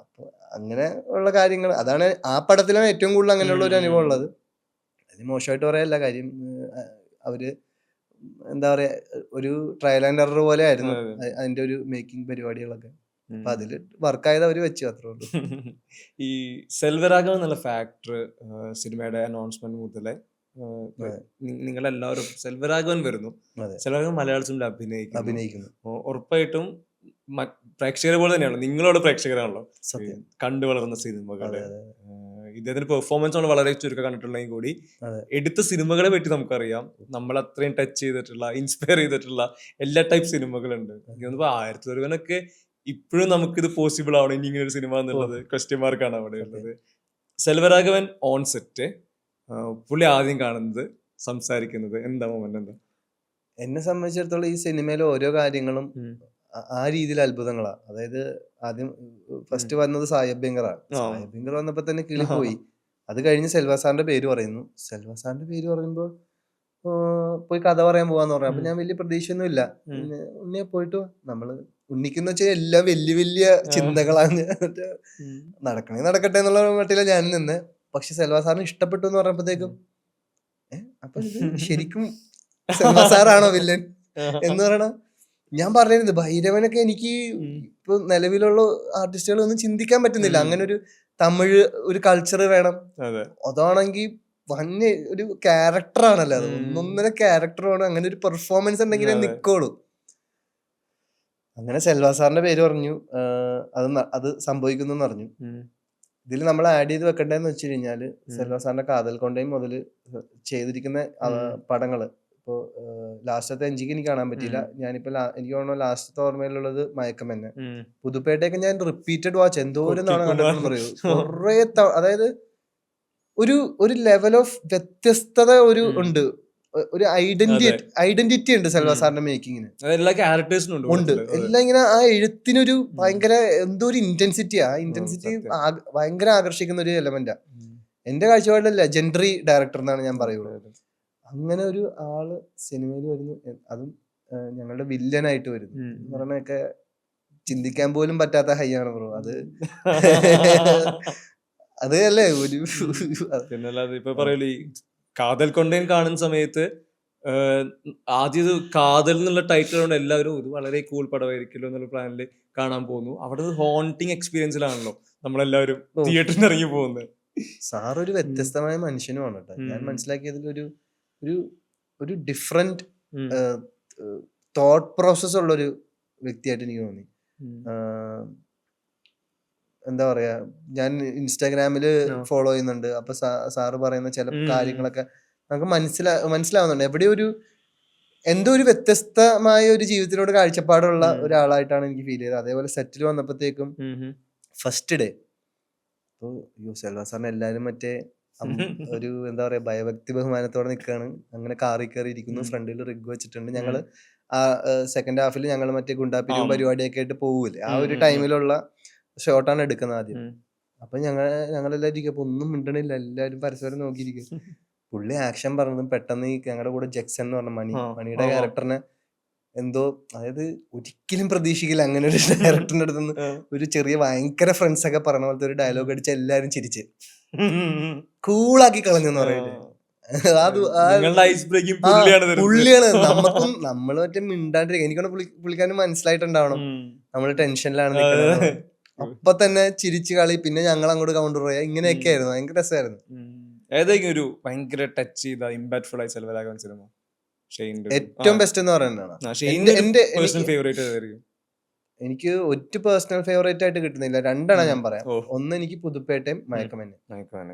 അപ്പൊ അങ്ങനെ ഉള്ള കാര്യങ്ങൾ, അതാണ് ആ പടത്തിലാണ് ഏറ്റവും കൂടുതൽ അങ്ങനെയുള്ള ഒരു അനുഭവം ഉള്ളത്. അത് മോശമായിട്ട് പറയല്ല, കാര്യം അവര് എന്താ പറയാ, ഒരു ട്രയൽ ആൻഡ് എറർ പോലെ ആയിരുന്നു അതിന്റെ ഒരു മേക്കിംഗ് പരിപാടികളൊക്കെ. അപ്പൊ അതില് വർക്കായത് അവര് വെച്ചു, അത്രേ ഉള്ളൂ. ഈ സെൽവരാഗം എന്നുള്ള ഫാക്ടർ സിനിമയുടെ അനൗൺസ്മെന്റ് മുതലേ നിങ്ങളെല്ലാവരും സെൽവരാഘവൻ വരുന്നു, സെൽവരാഘവൻ മലയാള സിനിമയിൽ അഭിനയിക്കുന്നു. ഉറപ്പായിട്ടും പ്രേക്ഷകരെ പോലെ തന്നെയാണ്, നിങ്ങളോട് പ്രേക്ഷകരാണല്ലോ കണ്ടു വളർന്ന സിനിമകള്. ഇദ്ദേഹത്തിന്റെ പെർഫോമൻസ് നമ്മൾ വളരെ ചുരുക്കം കണ്ടിട്ടുണ്ടെങ്കിൽ കൂടി എടുത്ത സിനിമകളെ പറ്റി നമുക്കറിയാം. നമ്മൾ അത്രയും ടച്ച് ചെയ്തിട്ടുള്ള, ഇൻസ്പയർ ചെയ്തിട്ടുള്ള എല്ലാ ടൈപ്പ് സിനിമകളുണ്ട്. എനിക്ക് 1001 ഇപ്പോഴും നമുക്കിത് പോസിബിൾ ആവണം ഇനി ഇങ്ങനെ ഒരു സിനിമ എന്നുള്ളത് ക്വസ്റ്റ്യൻ മാർക്കാണ് അവിടെ ഉള്ളത്. സെൽവരാഘവൻ ഓൺ സെറ്റ് പുള്ളി ആദ്യം കാണുന്നത്, സംസാരിക്കുന്നത് എന്താ മൊമെന്റ് എന്താ? എന്നെ സംബന്ധിച്ചിടത്തോളം ഈ സിനിമയിലെ ഓരോ കാര്യങ്ങളും ആ രീതിയിൽ അത്ഭുതങ്ങളാ. അതായത് ആദ്യം ഫസ്റ്റ് വന്നത് സായി അഭ്യങ്കറാണ്. സായി അഭ്യങ്കർ വന്നപ്പോ തന്നെ കിളി പോയി. അത് കഴിഞ്ഞ് സെൽവ സാറിന്റെ പേര് പറയുന്നു. സെൽവ സാറിന്റെ പേര് പറയുമ്പോ പോയി കഥ പറയാൻ പോവാന്ന് പറഞ്ഞു. അപ്പൊ ഞാൻ വലിയ പ്രതീക്ഷയൊന്നും ഇല്ല. പിന്നെ ഉണ്ണിയെ പോയിട്ട് നമ്മള് ഉണ്ണിക്കെന്ന് വെച്ചാൽ എല്ലാം വലിയ വലിയ ചിന്തകളാണ്, നടക്കണേ നടക്കട്ടെ എന്നുള്ള മട്ടില ഞാൻ നിന്ന്. പക്ഷെ സെൽവ സാറിന് ഇഷ്ടപ്പെട്ടു എന്ന് പറഞ്ഞപ്പോഴത്തേക്കും അപ്പൊ ഇത് ശരിക്കും സെൽവ സാറാണോ വില്ലൻ എന്ന് പറയണ. ഞാൻ പറഞ്ഞിരുന്നു ഭൈരവനൊക്കെ എനിക്ക് ഇപ്പൊ നിലവിലുള്ള ആർട്ടിസ്റ്റുകളൊന്നും ചിന്തിക്കാൻ പറ്റുന്നില്ല. അങ്ങനെ ഒരു തമിഴ് ഒരു കൾച്ചർ വേണം. അതാണെങ്കിൽ വന്യ ഒരു ക്യാരക്ടറാണല്ലോ, അത് ഒന്നൊന്നര ക്യാരക്ടർ വേണം. അങ്ങനെ ഒരു പെർഫോമൻസ് ഉണ്ടെങ്കിലേ നിക്കോളൂ. അങ്ങനെ സെൽവ സാറിന്റെ പേര് പറഞ്ഞു. അത് സംഭവിക്കുന്നു എന്ന് പറഞ്ഞു. ഇതിൽ നമ്മൾ ആഡ് ചെയ്ത് വെക്കേണ്ടതെന്ന് വെച്ച് കഴിഞ്ഞാല് സെൽവ സാറിന്റെ കാതൽ കൊണ്ടേയും മുതൽ ചെയ്തിരിക്കുന്ന പടങ്ങള്. ഇപ്പോ ലാസ്റ്റത്തെ എഞ്ചിക്ക് എനിക്ക് കാണാൻ പറ്റിയില്ല. ഞാനിപ്പോ എനിക്ക് തോന്നുന്നു ലാസ്റ്റത്തെ ഓർമ്മയിലുള്ളത് മയക്കമെന്നെ. പുതുപ്പേട്ടയൊക്കെ ഞാൻ റിപ്പീറ്റഡ് വാച്ച് എന്തോരം തവണ കണ്ടിട്ടുണ്ടെന്ന് പറയൂ. കുറെ അതായത് ഒരു ലെവൽ ഓഫ് വ്യത്യസ്തത ഉണ്ട്, ഒരു ഐഡന്റിറ്റി ഉണ്ട് സെൽവ സാറിന്റെ മേക്കിങ്ങിന്. എല്ലാ ക്യാരക്ടേഴ്സിനും ഉണ്ട്. എല്ലാം ഇങ്ങനെ ആ എഴുത്തിനൊരു ഭയങ്കര എന്തോ ഒരു ഇന്റൻസിറ്റിയാ. ആ ഇന്റൻസിറ്റി ഭയങ്കര ആകർഷിക്കുന്ന ഒരു എലമെന്റാ. എന്റെ കാഴ്ചപ്പാടിൽ ലെജൻഡറി ഡയറക്ടർ എന്നാണ് ഞാൻ പറയുള്ളൂ. അങ്ങനെ ഒരു ആള് സിനിമയിൽ വരുന്നു, അതും ഞങ്ങളുടെ വില്ലനായിട്ട് വരുന്നു എന്ന് പറഞ്ഞൊക്കെ ചിന്തിക്കാൻ പോലും പറ്റാത്ത ഹൈയാണ് ബ്രോ. അത് അല്ലേ ഒരു പിന്നല്ലാതെ ഇപ്പൊ പറയൂ, ഈ കാതൽ കൊണ്ടേൻ കാണുന്ന സമയത്ത് ആദ്യം കാതൽ എന്നുള്ള ടൈറ്റിൽ കൊണ്ട് എല്ലാവരും ഇത് വളരെ കൂൾ പടമായിരിക്കുമല്ലോ എന്നുള്ള പ്ലാനിൽ കാണാൻ പോകുന്നു. അവിടെ ഹോണ്ടിങ് എക്സ്പീരിയൻസിലാണല്ലോ നമ്മളെല്ലാവരും തിയേറ്ററിൽ ഇറങ്ങി പോകുന്നത്. സാർ ഒരു വ്യത്യസ്തമായ മനുഷ്യനുമാണ് കേട്ടോ. ഞാൻ മനസ്സിലാക്കിയതിൽ ഒരു ഡിഫറെന്റ് തോട്ട് പ്രോസസ് ഉള്ളൊരു വ്യക്തിയായിട്ട് എനിക്ക് തോന്നി. എന്താ പറയാ, ഞാൻ ഇൻസ്റ്റാഗ്രാമില് ഫോളോ ചെയ്യുന്നുണ്ട്. അപ്പൊ സാറ് പറയുന്ന ചില കാര്യങ്ങളൊക്കെ നമുക്ക് മനസ്സിലാവുന്നുണ്ട്. എവിടെയോ എന്തോ ഒരു വ്യത്യസ്തമായ ഒരു ജീവിതത്തിനോട് കാഴ്ചപ്പാടുള്ള ഒരാളായിട്ടാണ് എനിക്ക് ഫീൽ ചെയ്തത്. അതേപോലെ സെറ്റിൽ വന്നപ്പോഴത്തേക്കും ഫസ്റ്റ് ഡേ സെൽവ സാറിന് എല്ലാരും മറ്റേ ഒരു എന്താ പറയാ ഭയഭക്തി ബഹുമാനത്തോടെ നിൽക്കുകയാണ്. അങ്ങനെ കാറി കയറി ഇരിക്കുന്നു, ഫ്രണ്ടിൽ റിഗ് വെച്ചിട്ടുണ്ട്. ഞങ്ങള് ആ സെക്കൻഡ് ഹാഫിൽ ഞങ്ങൾ മറ്റേ ഗുണ്ടാപ്പിരിവും പരിപാടിയൊക്കെ ആയിട്ട് പോകൂലേ, ആ ഒരു ടൈമിലുള്ള ഷോട്ടാണ് എടുക്കുന്നത് ആദ്യം. അപ്പൊ ഞങ്ങളെല്ലാവരും ഇരിക്കും. അപ്പൊ ഒന്നും മിണ്ടണില്ല, എല്ലാവരും പരസ്പരം നോക്കിയിരിക്കും. പുള്ളി ആക്ഷൻ പറഞ്ഞതും പെട്ടെന്ന് ഈ ഞങ്ങളുടെ കൂടെ ജക്സൺ എന്ന് പറഞ്ഞ മണിയുടെ ക്യാരക്ടറിനെ എന്തോ, അതായത് ഒരിക്കലും പ്രതീക്ഷിക്കില്ല അങ്ങനെ ഒരു ഡയറക്ടറിന്റെ അടുത്തുനിന്ന് ഒരു ചെറിയ ഭയങ്കര ഫ്രണ്ട്സ് ഒക്കെ പറഞ്ഞ പോലത്തെ ഒരു ഡയലോഗ് അടിച്ച് എല്ലാരും ചിരിച്ച് കൂളാക്കി കളഞ്ഞെന്ന് പറയില്ലേ. പുള്ളിയാണ്. നമുക്കും നമ്മൾ മറ്റേ മിണ്ടാണ്ടിരിക്കും. എനിക്കൊന്ന് പുള്ളിക്കാരന് മനസ്സിലായിട്ടുണ്ടാവണം നമ്മള് ടെൻഷനിലാണ് നിൽക്കുന്നത്. അപ്പൊ തന്നെ ചിരിച്ചു കളി, പിന്നെ ഞങ്ങൾ അങ്ങോട്ട് കൗണ്ടർ പറയാ, ഇങ്ങനെയൊക്കെ ആയിരുന്നു. ഭയങ്കര രസമായിരുന്നു. ഏതെങ്കിലും ഒരു ഭയങ്കര ടച്ച് ചെയ്ത ഇമ്പാക്ട്ഫുൾ ആയി സെൽവരാഘവൻ സിനിമ ഏറ്റവും ബെസ്റ്റ് എന്ന് പറയുന്നതാണ്. എനിക്ക് ഒറ്റ പേഴ്സണൽ ഫേവറേറ്റ് ആയിട്ട് കിട്ടുന്നില്ല, രണ്ടെണ്ണം ഞാൻ പറയാം. ഒന്ന് എനിക്ക് പുതുപ്പേട്ടയും മയക്കമെന്നെ.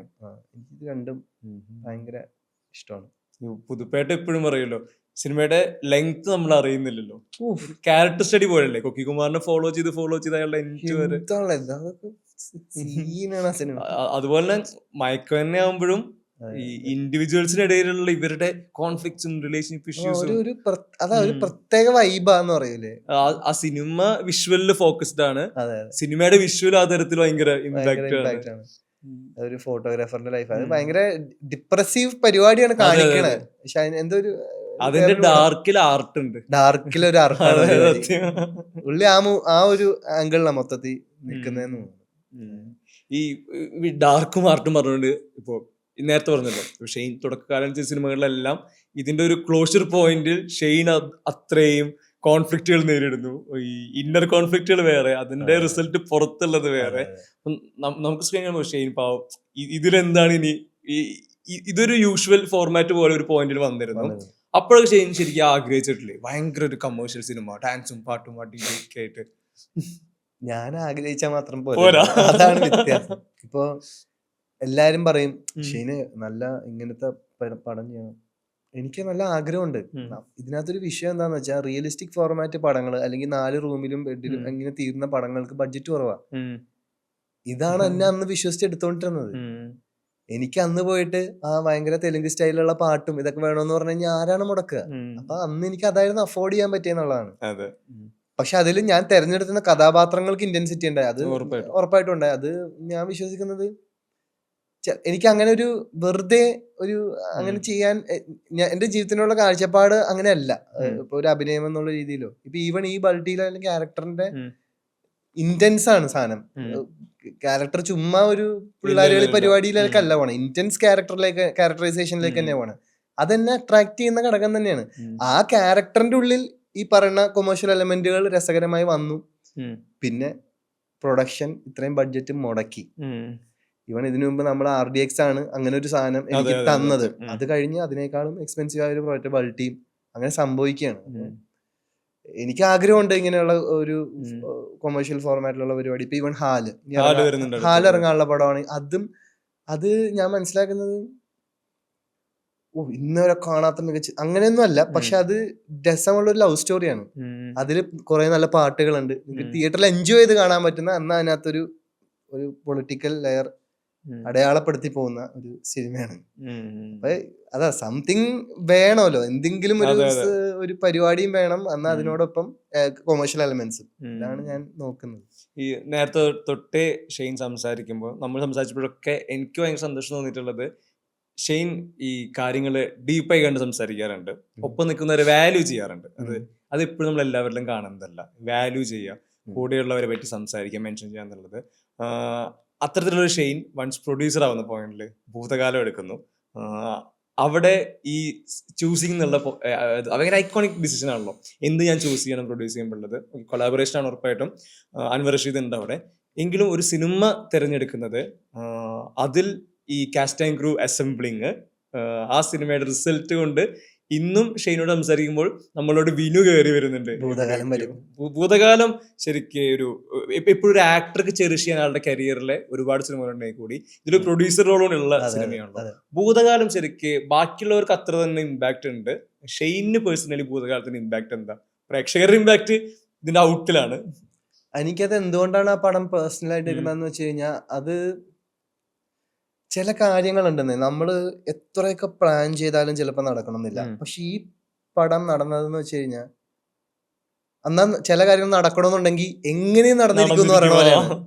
എനിക്ക് രണ്ടും ഭയങ്കര ഇഷ്ടമാണ്. പുതുപ്പേട്ട എപ്പോഴും പറയുമല്ലോ സിനിമയുടെ ലെങ്ത് നമ്മൾ അറിയുന്നില്ലല്ലോ. ക്യാരക്ടർ സ്റ്റഡി പോലല്ലേ കൊക്കികുമാറിനെ ഫോളോ ചെയ്ത് അയാളുടെ അതുപോലെ തന്നെ മയക്കമെന്നെ ആവുമ്പോഴും ഈ ഇൻഡിവിജ്വൽസിനിടയിലുള്ള ഇവരുടെ കോൺഫ്ലിക്ട്സും റിലേഷൻഷിപ്പ് ഇഷ്യൂസും ഒരു പ്രത്യേക വൈബാന്ന് പറയൂലേ. ആ സിനിമ വിഷ്വലില് ഫോക്കസ്ഡ് ആണ്. സിനിമയുടെ വിഷ്വൽ ആ തരത്തിൽ ഭയങ്കര ഇമ്പാക്ട് ആണ്. ഒരു ഫോട്ടോഗ്രാഫറിന്റെ ലൈഫ് അത് ഭയങ്കര ഡിപ്രസീവ് പരിപാടിയാണ് കാണിക്കണത്. പക്ഷെ എന്തോ ഒരു അതിന്റെ ഡാർക്കിൽ ആർട്ട് ഉണ്ട്. ഡാർക്കിലൊരു അർത്ഥമാണ് അതെ, പരിപാടി. സത്യം. പുള്ളി ആ ഒരു ആംഗിളിലാണ് മൊത്തത്തിൽ നിൽക്കുന്നതെന്ന് തോന്നുന്നു. ഈ ഡാർക്കും ആർട്ടും പറഞ്ഞുകൊണ്ട് ഇപ്പോ നേരത്തെ പറഞ്ഞല്ലോ ഷെയ്ൻ തുടക്കകാലം ചെയ്ത സിനിമകളിലെല്ലാം ഇതിന്റെ ഒരു ക്ലോഷർ പോയിന്റിൽ ഷെയ്ൻ അത്രയും കോൺഫ്ലിക്റ്റുകൾ നേരിടുന്നു. ഈ ഇന്നർ കോൺഫ്ലിക്റ്റുകൾ വേറെ, അതിന്റെ റിസൾട്ട് പുറത്തുള്ളത് വേറെ. നമുക്ക് സ്ക്രീൻ ഷെയ്ൻ പാവം ഇതിലെന്താണ് ഇനി ഇതൊരു യൂഷ്വൽ ഫോർമാറ്റ് പോലെ ഒരു പോയിന്റിൽ വന്നിരുന്നു. അപ്പോഴൊക്കെ ഷെയ്ൻ ശരിക്കും ആഗ്രഹിച്ചിട്ടില്ലേ ഭയങ്കര ഒരു കമേഴ്ഷ്യൽ സിനിമ, ഡാൻസും പാട്ടും അടിയൊക്കെ ആയിട്ട്? ഞാൻ ആഗ്രഹിച്ചാൽ മാത്രം പോരാ. പോരാ, അതാണ് വ്യത്യാസം. ഇപ്പൊ എല്ലാരും പറയും ഷെയ്ന് നല്ല ഇങ്ങനത്തെ പടം ചെയ്യണം. എനിക്ക് നല്ല ആഗ്രഹമുണ്ട്. ഇതിനകത്തൊരു വിഷയം എന്താന്ന് വെച്ചാൽ റിയലിസ്റ്റിക് ഫോർമാറ്റ് പടങ്ങൾ അല്ലെങ്കിൽ 4 റൂമിലും ബെഡിലും ഇങ്ങനെ തീരുന്ന പടങ്ങൾക്ക് ബഡ്ജറ്റ് കുറവാ. ഇതാണ് എന്നെ അന്ന് വിശ്വസിച്ച് എടുത്തോണ്ടിരുന്നത്. എനിക്ക് അന്ന് പോയിട്ട് ഭയങ്കര തെലുങ്ക് സ്റ്റൈലിലുള്ള പാട്ടും ഇതൊക്കെ വേണമെന്ന് പറഞ്ഞു കഴിഞ്ഞാൽ ആരാണ് മുടക്കുക? അപ്പൊ അന്ന് എനിക്ക് അതായിരുന്നു അഫോർഡ് ചെയ്യാൻ പറ്റിയെന്നുള്ളതാണ്. പക്ഷെ അതിൽ ഞാൻ തെരഞ്ഞെടുക്കുന്ന കഥാപാത്രങ്ങൾക്ക് ഇന്റൻസിറ്റി ഉണ്ടായി, അത് ഉറപ്പായിട്ടും ഉണ്ടായി. അത് ഞാൻ വിശ്വസിക്കുന്നത് എനിക്ക് അങ്ങനെ ഒരു വെറുതെ ഒരു അങ്ങനെ ചെയ്യാൻ എന്റെ ജീവിതത്തിനുള്ള കാഴ്ചപ്പാട് അങ്ങനെയല്ല. ഇപ്പൊ ഒരു അഭിനയം എന്നുള്ള രീതിയിലോ ഇപ്പൊ ഈവൺ ഈ ബൾട്ടിയിലെ അല്ലെങ്കിൽ ക്യാരക്ടറിന്റെ ഇന്റൻസ് ആണ് സാധനം. ക്യാരക്ടർ ചുമ്മാ ഒരു പിള്ളേരുകളി പരിപാടിയിലേക്കല്ല പോണേ, ഇന്റൻസ് ക്യാരക്ടറൈസേഷനിലേക്ക് തന്നെ പോണേ. അതെന്നെ അട്രാക്ട് ചെയ്യുന്ന ഘടകം തന്നെയാണ്. ആ ക്യാരക്ടറിന്റെ ഉള്ളിൽ ഈ പറയുന്ന കൊമേഴ്ഷ്യൽ എലമെന്റുകൾ രസകരമായി വന്നു. പിന്നെ പ്രൊഡക്ഷൻ ഇത്രയും ബഡ്ജറ്റ് മുടക്കി. ഇവൻ ഇതിനു മുമ്പ് നമ്മൾ RDX ആണ് അങ്ങനെ ഒരു സാധനം എനിക്ക് തന്നത്. അത് കഴിഞ്ഞ് അതിനേക്കാളും എക്സ്പെൻസീവ് ആയ ഒരു പ്രോജക്റ്റ് ബൾട്ടിയും അങ്ങനെ സംഭവിക്കുകയാണ്. എനിക്ക് ആഗ്രഹമുണ്ട് ഇങ്ങനെയുള്ള ഒരു കൊമേഴ്ഷ്യൽ ഫോർമാറ്റിലുള്ള പരിപാടി. ഇപ്പൊ ഈവൻ ഹാല് ഇറങ്ങാനുള്ള പടമാണ് അത് ഞാൻ മനസ്സിലാക്കുന്നത് ഇന്നുവരെ കാണാത്ത മികച്ച അങ്ങനെയൊന്നും അല്ല. പക്ഷെ അത് രസമുള്ള ഒരു ലവ് സ്റ്റോറിയാണ്. അതിൽ കുറെ നല്ല പാട്ടുകളുണ്ട്, തിയേറ്ററിൽ എൻജോയ് ചെയ്ത് കാണാൻ പറ്റുന്ന, എന്നാൽ അതിനകത്തൊരു പൊളിറ്റിക്കൽ ലെയർ അടയാളപ്പെടുത്തി പോകുന്ന ഒരു സിനിമയാണ്. അപ്പൊ അതാ സംതിങ് വേണമല്ലോ, എന്തെങ്കിലും ഒരു പരിപാടിയും വേണം, എന്നാൽ അതിനോടൊപ്പം കൊമേഴ്ഷ്യൽ എലമെന്റ്സും. ഇതാണ് ഞാൻ നോക്കുന്നത്. ഈ നേരത്തെ തൊട്ടേ ഷെയ്ൻ സംസാരിക്കുമ്പോൾ നമ്മൾ സംസാരിച്ചപ്പോഴൊക്കെ എനിക്ക് ഭയങ്കര സന്തോഷം തോന്നിയിട്ടുള്ളത് ഷെയ്ൻ ഈ കാര്യങ്ങള് ഡീപ്പായി കണ്ട് സംസാരിക്കാറുണ്ട്, ഒപ്പം നിൽക്കുന്നവരെ വാല്യൂ ചെയ്യാറുണ്ട്. അത് എപ്പോഴും നമ്മൾ എല്ലാവരിലും കാണുന്നതല്ല. വാല്യൂ ചെയ്യുക, കൂടെയുള്ളവരെ പറ്റി സംസാരിക്കുക, മെൻഷൻ ചെയ്യുക എന്നുള്ളത്. അത്തരത്തിലുള്ള ഷെയ്ൻ വൺസ് പ്രൊഡ്യൂസർ ആവുന്ന പോയിന്റിൽ ഭൂതകാലം എടുക്കുന്നു. അവിടെ ഈ ചൂസിങ് എന്നുള്ള ഭയങ്കര ഐക്കോണിക് ഡിസിഷൻ ആണല്ലോ. എന്ത് ഞാൻ ചൂസ് ചെയ്യണം പ്രൊഡ്യൂസ് ചെയ്യുമ്പോഴുള്ളത്. കൊളാബറേഷൻ ആണ് ഉറപ്പായിട്ടും. അൻവർ റഷീദ് ഉണ്ട് അവിടെ. എങ്കിലും ഒരു സിനിമ തിരഞ്ഞെടുക്കുന്നത് അതിൽ ഈ കാസ്റ്റ് ആൻഡ് ക്രൂ അസംബ്ലിങ്, ആ സിനിമയുടെ റിസൾട്ട് കൊണ്ട് ഇന്നും ഷെയ്നോട് സംസാരിക്കുമ്പോൾ നമ്മളോട് വിനു കയറി വരുന്നുണ്ട്. ഭൂതകാലം ശരിക്കും ഒരു എപ്പോഴും ഒരു ആക്ടർക്ക് ചെറിഷ് ചെയ്യാൻ ആളുടെ കരിയറിലെ ഒരുപാട് സിനിമകളുണ്ടെങ്കിൽ കൂടി ഇതിൽ പ്രൊഡ്യൂസർ റോളുള്ള സിനിമയാണല്ലോ ഭൂതകാലം. ശരിക്കും ബാക്കിയുള്ളവർക്ക് അത്ര തന്നെ ഇമ്പാക്ട് ഉണ്ട്. ഷെയ്നിന് പേഴ്സണലി ഭൂതകാലത്തിന്റെ ഇമ്പാക്ട് എന്താ? പ്രേക്ഷകരുടെ ഇമ്പാക്ട് ഇതിന്റെ ഔട്ടിലാണ്. എനിക്കത് എന്തുകൊണ്ടാണ് ആ പടം പേഴ്സണലായിട്ട് എടുക്കുന്നതെന്ന് വെച്ച് കഴിഞ്ഞാൽ അത് ചില കാര്യങ്ങളുണ്ടെന്ന് നമ്മൾ എത്രയൊക്കെ പ്ലാൻ ചെയ്താലും ചിലപ്പോൾ നടക്കണമെന്നില്ല. പക്ഷെ ഈ പടം നടന്നതെന്ന് വെച്ച് കഴിഞ്ഞാൽ എന്നാ ചില കാര്യങ്ങൾ നടക്കണമെന്നുണ്ടെങ്കിൽ എങ്ങനെയും നടന്നിരിക്കും എന്ന് പറയുന്ന പോലെയാണ്.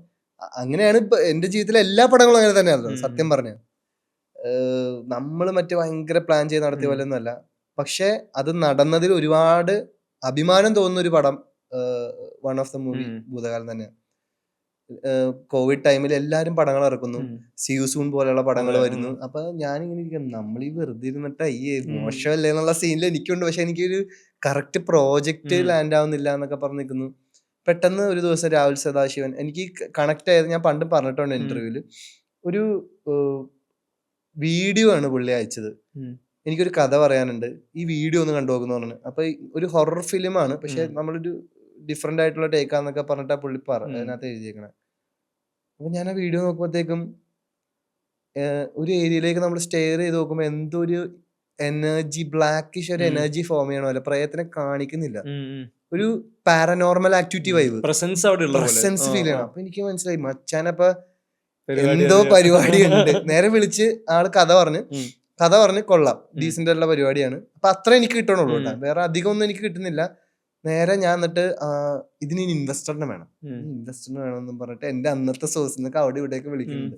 അങ്ങനെയാണ് ഇപ്പൊ എന്റെ ജീവിതത്തിലെ എല്ലാ പടങ്ങളും അങ്ങനെ തന്നെയാണല്ലോ സത്യം പറഞ്ഞ. നമ്മൾ മറ്റേ ഭയങ്കര പ്ലാൻ ചെയ്ത് നടത്തിയ പോലെ ഒന്നും അല്ല. പക്ഷെ അത് നടന്നതിൽ ഒരുപാട് അഭിമാനം തോന്നുന്ന ഒരു പടം വൺ ഓഫ് ദ മൂവി ഭൂതകാലം തന്നെയാണ്. കോവിഡ് ടൈമിൽ എല്ലാരും പടങ്ങൾ ഇറക്കുന്നു, സീ യു സൂൺ പോലെയുള്ള പടങ്ങൾ വരുന്നു. അപ്പൊ ഞാനിങ്ങനെ ഇരിക്കുന്നു, നമ്മൾ ഈ വെറുതെ ഇരുന്നിട്ട് അയ്യേ മോശമല്ലേ എന്നുള്ള സീനിൽ എനിക്കുണ്ട്. പക്ഷെ എനിക്കൊരു കറക്റ്റ് പ്രോജക്റ്റ് ലാൻഡ് ആവുന്നില്ല എന്നൊക്കെ പറഞ്ഞു നിൽക്കുന്നു. പെട്ടെന്ന് ഒരു ദിവസം രാഹുൽ സദാശിവൻ എനിക്ക് കണക്ട് ആയത്, ഞാൻ പണ്ടും പറഞ്ഞിട്ടുണ്ട് ഇന്റർവ്യൂല്, ഒരു വീഡിയോ ആണ് പുള്ളി അയച്ചത്. എനിക്കൊരു കഥ പറയാനുണ്ട്, ഈ വീഡിയോ ഒന്ന് കണ്ടുനോക്കുന്നു പറഞ്ഞു. അപ്പൊ ഒരു ഹൊറർ ഫിലിമാണ്, പക്ഷെ നമ്മളൊരു ഡിഫറെന്റ് ആയിട്ടുള്ള ടേക്കാന്നൊക്കെ പറഞ്ഞിട്ടാ പുള്ളി അതിനകത്ത് എഴുതിയേക്കണേ. അപ്പൊ ഞാൻ ആ വീഡിയോ നോക്കുമ്പോഴത്തേക്കും ഒരു ഏരിയയിലേക്ക് നമ്മൾ സ്റ്റെയർ ചെയ്ത് നോക്കുമ്പോൾ എന്തോ ഒരു എനർജി, ബ്ലാക്കിഷ് ഒരു എനർജി ഫോം ചെയ്യണമല്ലോ. പ്രയത്നം കാണിക്കുന്നില്ല, ഒരു paranormal activity vibe, presence feel ചെയ്യണം. അപ്പൊ എനിക്ക് മനസ്സിലായി മച്ചാനപ്പ എന്തോ പരിപാടി ഉണ്ട്. നേരെ വിളിച്ച് ആള് കഥ പറഞ്ഞ് കൊള്ളാം, ഡീസന്റ് ആയിട്ടുള്ള പരിപാടിയാണ്. അപ്പൊ അത്ര എനിക്ക് കിട്ടണുള്ളൂ കേട്ടോ, വേറെ അധികം ഒന്നും എനിക്ക് കിട്ടുന്നില്ല. നേരെ ഞാൻ എന്നിട്ട് ഇതിന് ഇൻവെസ്റ്ററിന് വേണമെന്നും പറഞ്ഞിട്ട് എന്റെ അന്നത്തെ സോഴ്സിൽ നിന്നൊക്കെ അവിടെ ഇവിടെയൊക്കെ വിളിക്കുന്നുണ്ട്.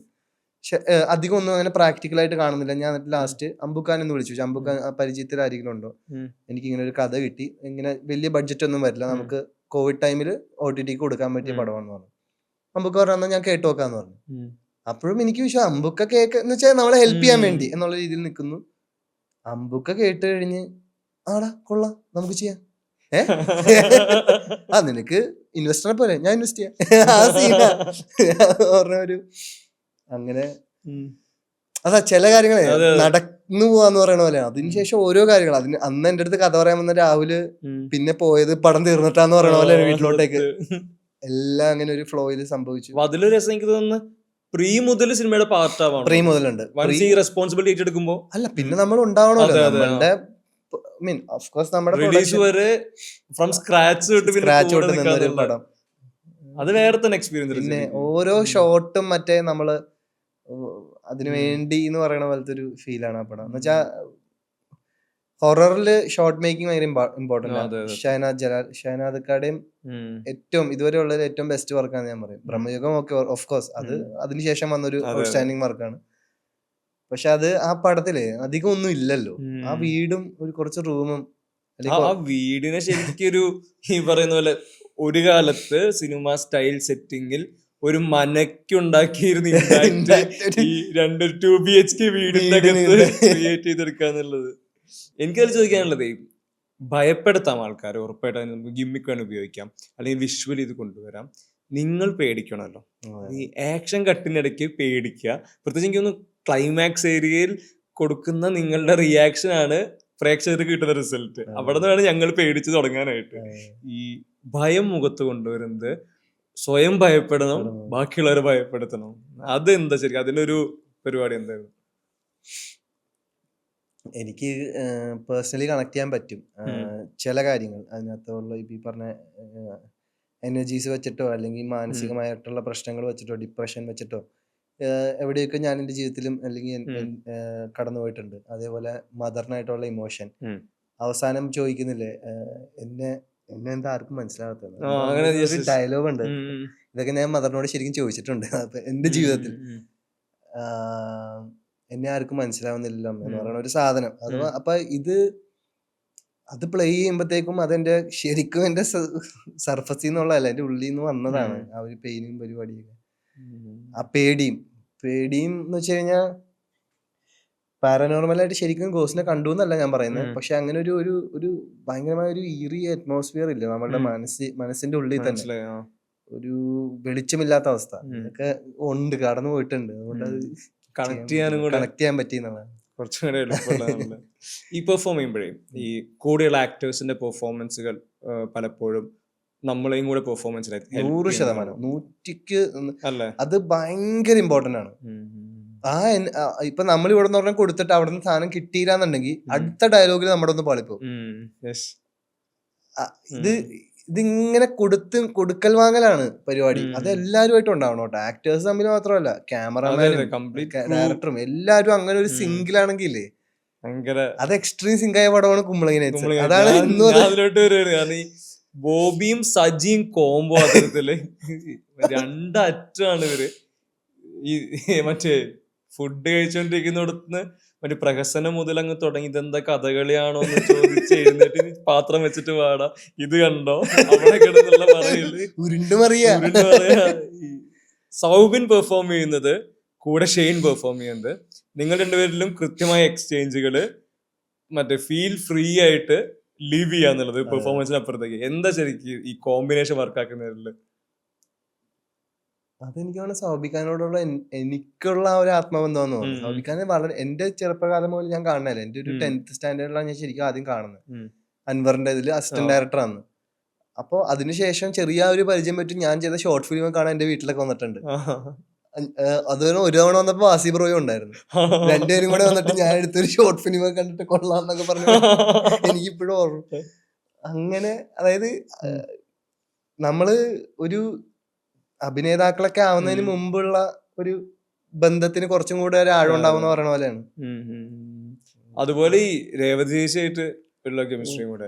അധികം ഒന്നും അങ്ങനെ പ്രാക്ടിക്കലായിട്ട് കാണുന്നില്ല. ഞാൻ എന്നിട്ട് ലാസ്റ്റ് അമ്പുഖാൻ എന്ന് വിളിച്ചു. അമ്പുഖാൻ പരിചയത്തിൽ ആരെങ്കിലും ഉണ്ടോ, എനിക്ക് ഇങ്ങനെ ഒരു കഥ കിട്ടി, ഇങ്ങനെ വലിയ ബഡ്ജറ്റ് ഒന്നും വരില്ല, നമുക്ക് കോവിഡ് ടൈമിൽ OTT കൊടുക്കാൻ പറ്റിയ പടമാണെന്ന് പറഞ്ഞു. അമ്പുക്ക പറഞ്ഞാൽ ഞാൻ കേട്ട് നോക്കാന്ന് പറഞ്ഞു. അപ്പോഴും എനിക്ക് വിശ്വാസം അമ്പുക്ക കേക്ക് എന്ന് വെച്ചാൽ നമ്മളെ ഹെൽപ്പ് ചെയ്യാൻ വേണ്ടി എന്നുള്ള രീതിയിൽ നിൽക്കുന്നു. അമ്പുക്ക കേട്ട് കഴിഞ്ഞ് ആടാ കൊള്ളാം നമുക്ക് ചെയ്യാം, നിനക്ക് ഇൻവെസ്റ്ററെ പോലെ ഞാൻ ഇൻവെസ്റ്റ് ചെയ്യാം, ആ സീന പറഞ്ഞ ഒരു അങ്ങനെ. അതാ ചില കാര്യങ്ങളെ നടന്നു പോവാന്ന് പറയണ പോലെ. അതിനുശേഷം ഓരോ കാര്യങ്ങൾ അന്ന് എന്റെ അടുത്ത് കഥ പറയാൻ വന്ന രാഹുല് പിന്നെ പോയത് പടം തീർന്നിട്ടാന്ന് പറയണ പോലെ വീട്ടിലോട്ടേക്ക് എല്ലാം അങ്ങനെ ഒരു ഫ്ലോയിൽ സംഭവിച്ചു. അതിലൊരു രസം എനിക്ക് തോന്നുന്നു പ്രീ മുതൽ സിനിമയുടെ പാർട്ടാവാണ്. പ്രീ മുതലുണ്ട് റെസ്പോൺസിബിലിറ്റി ഏറ്റെടുക്കുമ്പോ അല്ല പിന്നെ നമ്മൾ ഉണ്ടാവണല്ലോ നമ്മളുടെ നമ്മുടെ റിലീസ് വരെ ഫ്രം സ്ക്രാച്ച് തൊട്ട് നിന്നൊരു പടം. അത് വേറെ തന്നെ എക്സ്പീരിയൻസ്. പിന്നെ ഓരോ ഷോട്ടും മറ്റേ നമ്മള് അതിനു വേണ്ടി എന്ന് പറയുന്ന പോലത്തെ ഒരു ഫീലാണ് ആ പടം. എന്ന് വെച്ചാ ഹൊററില് ഷോർട്ട് മേക്കിംഗ് ഭയങ്കര ഇമ്പോർട്ടന്റ് ആണ്. ഷഹനാദക്കാടെയും ഏറ്റവും ഇതുവരെ ഉള്ളതിൽ ഏറ്റവും ബെസ്റ്റ് വർക്കാണ് ഞാൻ പറയും. ബ്രഹ്മയുഗം ഒക്കെ ഓഫ് കോഴ്സ് അത് അതിനുശേഷം വന്നൊരു ഔട്ട്സ്റ്റാൻഡിങ് വർക്കാണ്. പക്ഷെ അത് ആ പടത്തില് അധികം ഒന്നും ഇല്ലല്ലോ. ആ വീടും ഒരു കുറച്ച് റൂമും ആ വീടിനെ ശരിക്കൊരു ഈ പറയുന്ന പോലെ ഒരു കാലത്ത് സിനിമ സ്റ്റൈൽ സെറ്റിങ്ങിൽ ഒരു മനക്കുണ്ടാക്കിയിരുന്ന ഈ 2 BHK വീടിന്റെ അകത്ത് ക്രിയേറ്റ് ചെയ്തെടുക്കാന്നുള്ളത്. എനിക്കതിൽ ചോദിക്കാനുള്ളത്, ഭയപ്പെടുത്താം ആൾക്കാരെ ഉറപ്പായിട്ട്, നമുക്ക് ഗിമ്മിക്ക് വേണ്ടി ഉപയോഗിക്കാം, അല്ലെങ്കിൽ വിഷ്വൽ ഇത് കൊണ്ടുവരാം. നിങ്ങൾ പേടിക്കണമല്ലോ, ഈ ആക്ഷൻ കട്ടിനിടയ്ക്ക് പേടിക്കുക. പ്രത്യേകിച്ച് എനിക്കൊന്ന് ക്ലൈമാക്സ് ഏരിയയിൽ കൊടുക്കുന്ന നിങ്ങളുടെ റിയാക്ഷൻ ആണ് പ്രേക്ഷകർക്ക് കിട്ടുന്ന റിസൾട്ട്. അവിടെ നിന്നാണ് ഞങ്ങൾ പേടിച്ച് തുടങ്ങാനായിട്ട്. ഈ ഭയം മുഖത്ത് കൊണ്ടുവരുന്നത് സ്വയം ഭയപ്പെടണം, ബാക്കിയുള്ളവരെ ഭയപ്പെടുത്തണം. അതെന്താ ശരിക്കും അതിനൊരു പരിപാടി എന്തായിരുന്നു? എനിക്ക് പേഴ്സണലി കണക്ട് ചെയ്യാൻ പറ്റും ചില കാര്യങ്ങൾ അതിനകത്തുള്ള ഈ പറഞ്ഞ എനർജീസ് വെച്ചിട്ടോ അല്ലെങ്കിൽ മാനസികമായിട്ടുള്ള പ്രശ്നങ്ങൾ വെച്ചിട്ടോ ഡിപ്രഷൻ വെച്ചിട്ടോ എവിടെയൊക്കെ ഞാൻ എൻ്റെ ജീവിതത്തിലും അല്ലെങ്കിൽ കടന്നു പോയിട്ടുണ്ട്. അതേപോലെ മദറിനായിട്ടുള്ള ഇമോഷൻ അവസാനം ചോദിക്കുന്നില്ലേ, എന്നെ എന്താ ആർക്കും മനസ്സിലാകാത്തത് ഡയലോഗ് ഉണ്ട്. ഇതൊക്കെ ഞാൻ മദറിനോട് ശരിക്കും ചോദിച്ചിട്ടുണ്ട് എന്റെ ജീവിതത്തിൽ. എന്നെ ആർക്കും മനസ്സിലാവുന്നില്ല എന്ന് പറയുന്ന ഒരു സാധനം. അഥവാ അപ്പൊ അത് പ്ലേ ചെയ്യുമ്പോഴത്തേക്കും അതെന്റെ ശരിക്കും എന്റെ സർഫസിൽ നിന്നുള്ളതല്ല, എന്റെ ഉള്ളിൽ നിന്ന് വന്നതാണ് ആ ഒരു പെയിനും പരിപാടിയൊക്കെ. ആ പേടിയും എന്ന് വെച്ച് കഴിഞ്ഞാൽ പാരനോർമലായിട്ട് ശരിക്കും ഗോസ്റ്റിനെ കണ്ടു എന്നല്ല ഞാൻ പറയുന്നത്. പക്ഷെ അങ്ങനെ ഒരു ഭയങ്കരമായ ഒരു ഈറി അറ്റ്മോസ്ഫിയർ ഇല്ല നമ്മുടെ മനസ്സിന്റെ ഉള്ളിൽ തന്നെ, ഒരു വെളിച്ചമില്ലാത്ത അവസ്ഥ ഒക്കെ ഉണ്ട്, കടന്നു പോയിട്ടുണ്ട്. അതുകൊണ്ട് അത് കണക്ട് ചെയ്യാൻ പറ്റിയെന്നുള്ളതാണ് കുറച്ചും കൂടെ എളുപ്പമുള്ളതാണ്. ഈ പെർഫോം ചെയ്യുമ്പോഴേ ഈ കൂടെയുള്ള ആക്ടേഴ്സിന്റെ പെർഫോമൻസുകൾ പലപ്പോഴും നമ്മളെയും കൂടെ പെർഫോമൻസിലായി 100%, 100% അത് ഭയങ്കര ഇമ്പോർട്ടന്റ് ആണ്. ഇപ്പൊ നമ്മൾ ഇവിടെ നിന്ന് പറഞ്ഞാൽ കൊടുത്തിട്ട് അവിടെ നിന്ന് സാധനം കിട്ടിയില്ലാന്നുണ്ടെങ്കിൽ അടുത്ത ഡയലോഗിൽ നമ്മുടെ ഒന്ന് പാളിപ്പോകും. ഇതിങ്ങനെ കൊടുക്കൽ വാങ്ങലാണ് പരിപാടി. അത് എല്ലാവരുമായിട്ടും ഉണ്ടാവണം കേട്ടോ, ആക്ടേഴ്സ് തമ്മിൽ മാത്രമല്ല, ക്യാമറമാനും ഡയറക്ടറും എല്ലാവരും അങ്ങനെ ഒരു സിംഗിളാണെങ്കിലേ അത് എക്സ്ട്രീം സിംഗായ പടമാണ് കുമ്പളങ്ങി നൈറ്റ്സ്. അതാണ് ബോബിയും സജിയും കോംബോ അത്തരത്തില് രണ്ടറ്റാണ് ഇവര്. ഈ മറ്റേ ഫുഡ് കഴിച്ചോണ്ടിരിക്കുന്നിടത്തുനിന്ന് മറ്റേ പ്രഹസനം മുതൽ അങ്ങ് തുടങ്ങി ഇതെന്താ കഥകളിയാണോ എന്ന് ചോദിച്ച് എഴുന്നേറ്റ് പാത്രം വെച്ചിട്ട് പാടാ, ഇത് കണ്ടോ അവിടെ കിടന്നുള്ള പറയല് ഉരുണ്ടു പറയാ. സൗബിൻ പെർഫോം ചെയ്യുന്നത്, കൂടെ ഷെയ്ൻ പെർഫോം ചെയ്യുന്നത്, നിങ്ങൾ രണ്ടുപേരിലും കൃത്യമായ എക്സ്ചേഞ്ചുകള്, മറ്റേ ഫീൽ ഫ്രീ ആയിട്ട് ലീവ് ചെയ്യാന്നുള്ളത് പെർഫോമൻസിന് അപ്പുറത്തേക്ക്. എന്താ ശരിക്കും ഈ കോമ്പിനേഷൻ വർക്കാക്കുന്നതിൽ? അതെനിക്കാണ് സൗബിഖാനോടുള്ള എനിക്കുള്ള ഒരു ആത്മബന്ധം എന്ന് തോന്നുന്നു. സൗബിഖാനെ വളരെ എന്റെ ചെറുപ്പകാലം മുതൽ ഞാൻ കാണുന്നില്ല. എന്റെ ഒരു 10th സ്റ്റാൻഡേർഡിലാണ് ഞാൻ ശരിക്കും ആദ്യം കാണുന്നത്. അൻവറിന്റെ ഇതിൽ അസിസ്റ്റന്റ് ഡയറക്ടറാണ്. അപ്പൊ അതിനുശേഷം ചെറിയ ഒരു പരിചയം പറ്റി ഞാൻ ചെയ്ത ഷോർട്ട് ഫിലിം കാണാൻ എന്റെ വീട്ടിലൊക്കെ വന്നിട്ടുണ്ട്. അത് ഒരു തവണ വന്നപ്പോ വാസി ബ്രോയും ഉണ്ടായിരുന്നു. രണ്ടുപേരും കൂടെ വന്നിട്ട് ഞാൻ എടുത്തൊരു ഷോർട്ട് ഫിലിം കണ്ടിട്ട് കൊള്ളാന്നൊക്കെ പറഞ്ഞു എനിക്കിപ്പോഴും ഓർമ്മ. അങ്ങനെ അതായത് നമ്മള് ഒരു അഭിനേതാക്കളൊക്കെ ആവുന്നതിന് മുമ്പുള്ള ഒരു ബന്ധത്തിന് കുറച്ചും കൂടെ ഒരു ആഴം ഉണ്ടാവുന്ന പറയണ പോലെയാണ്. അതുപോലെ ഈ രേവതി ചേച്ചിയായിട്ട് ഉള്ള കെമിസ്ട്രിയും കൂടെ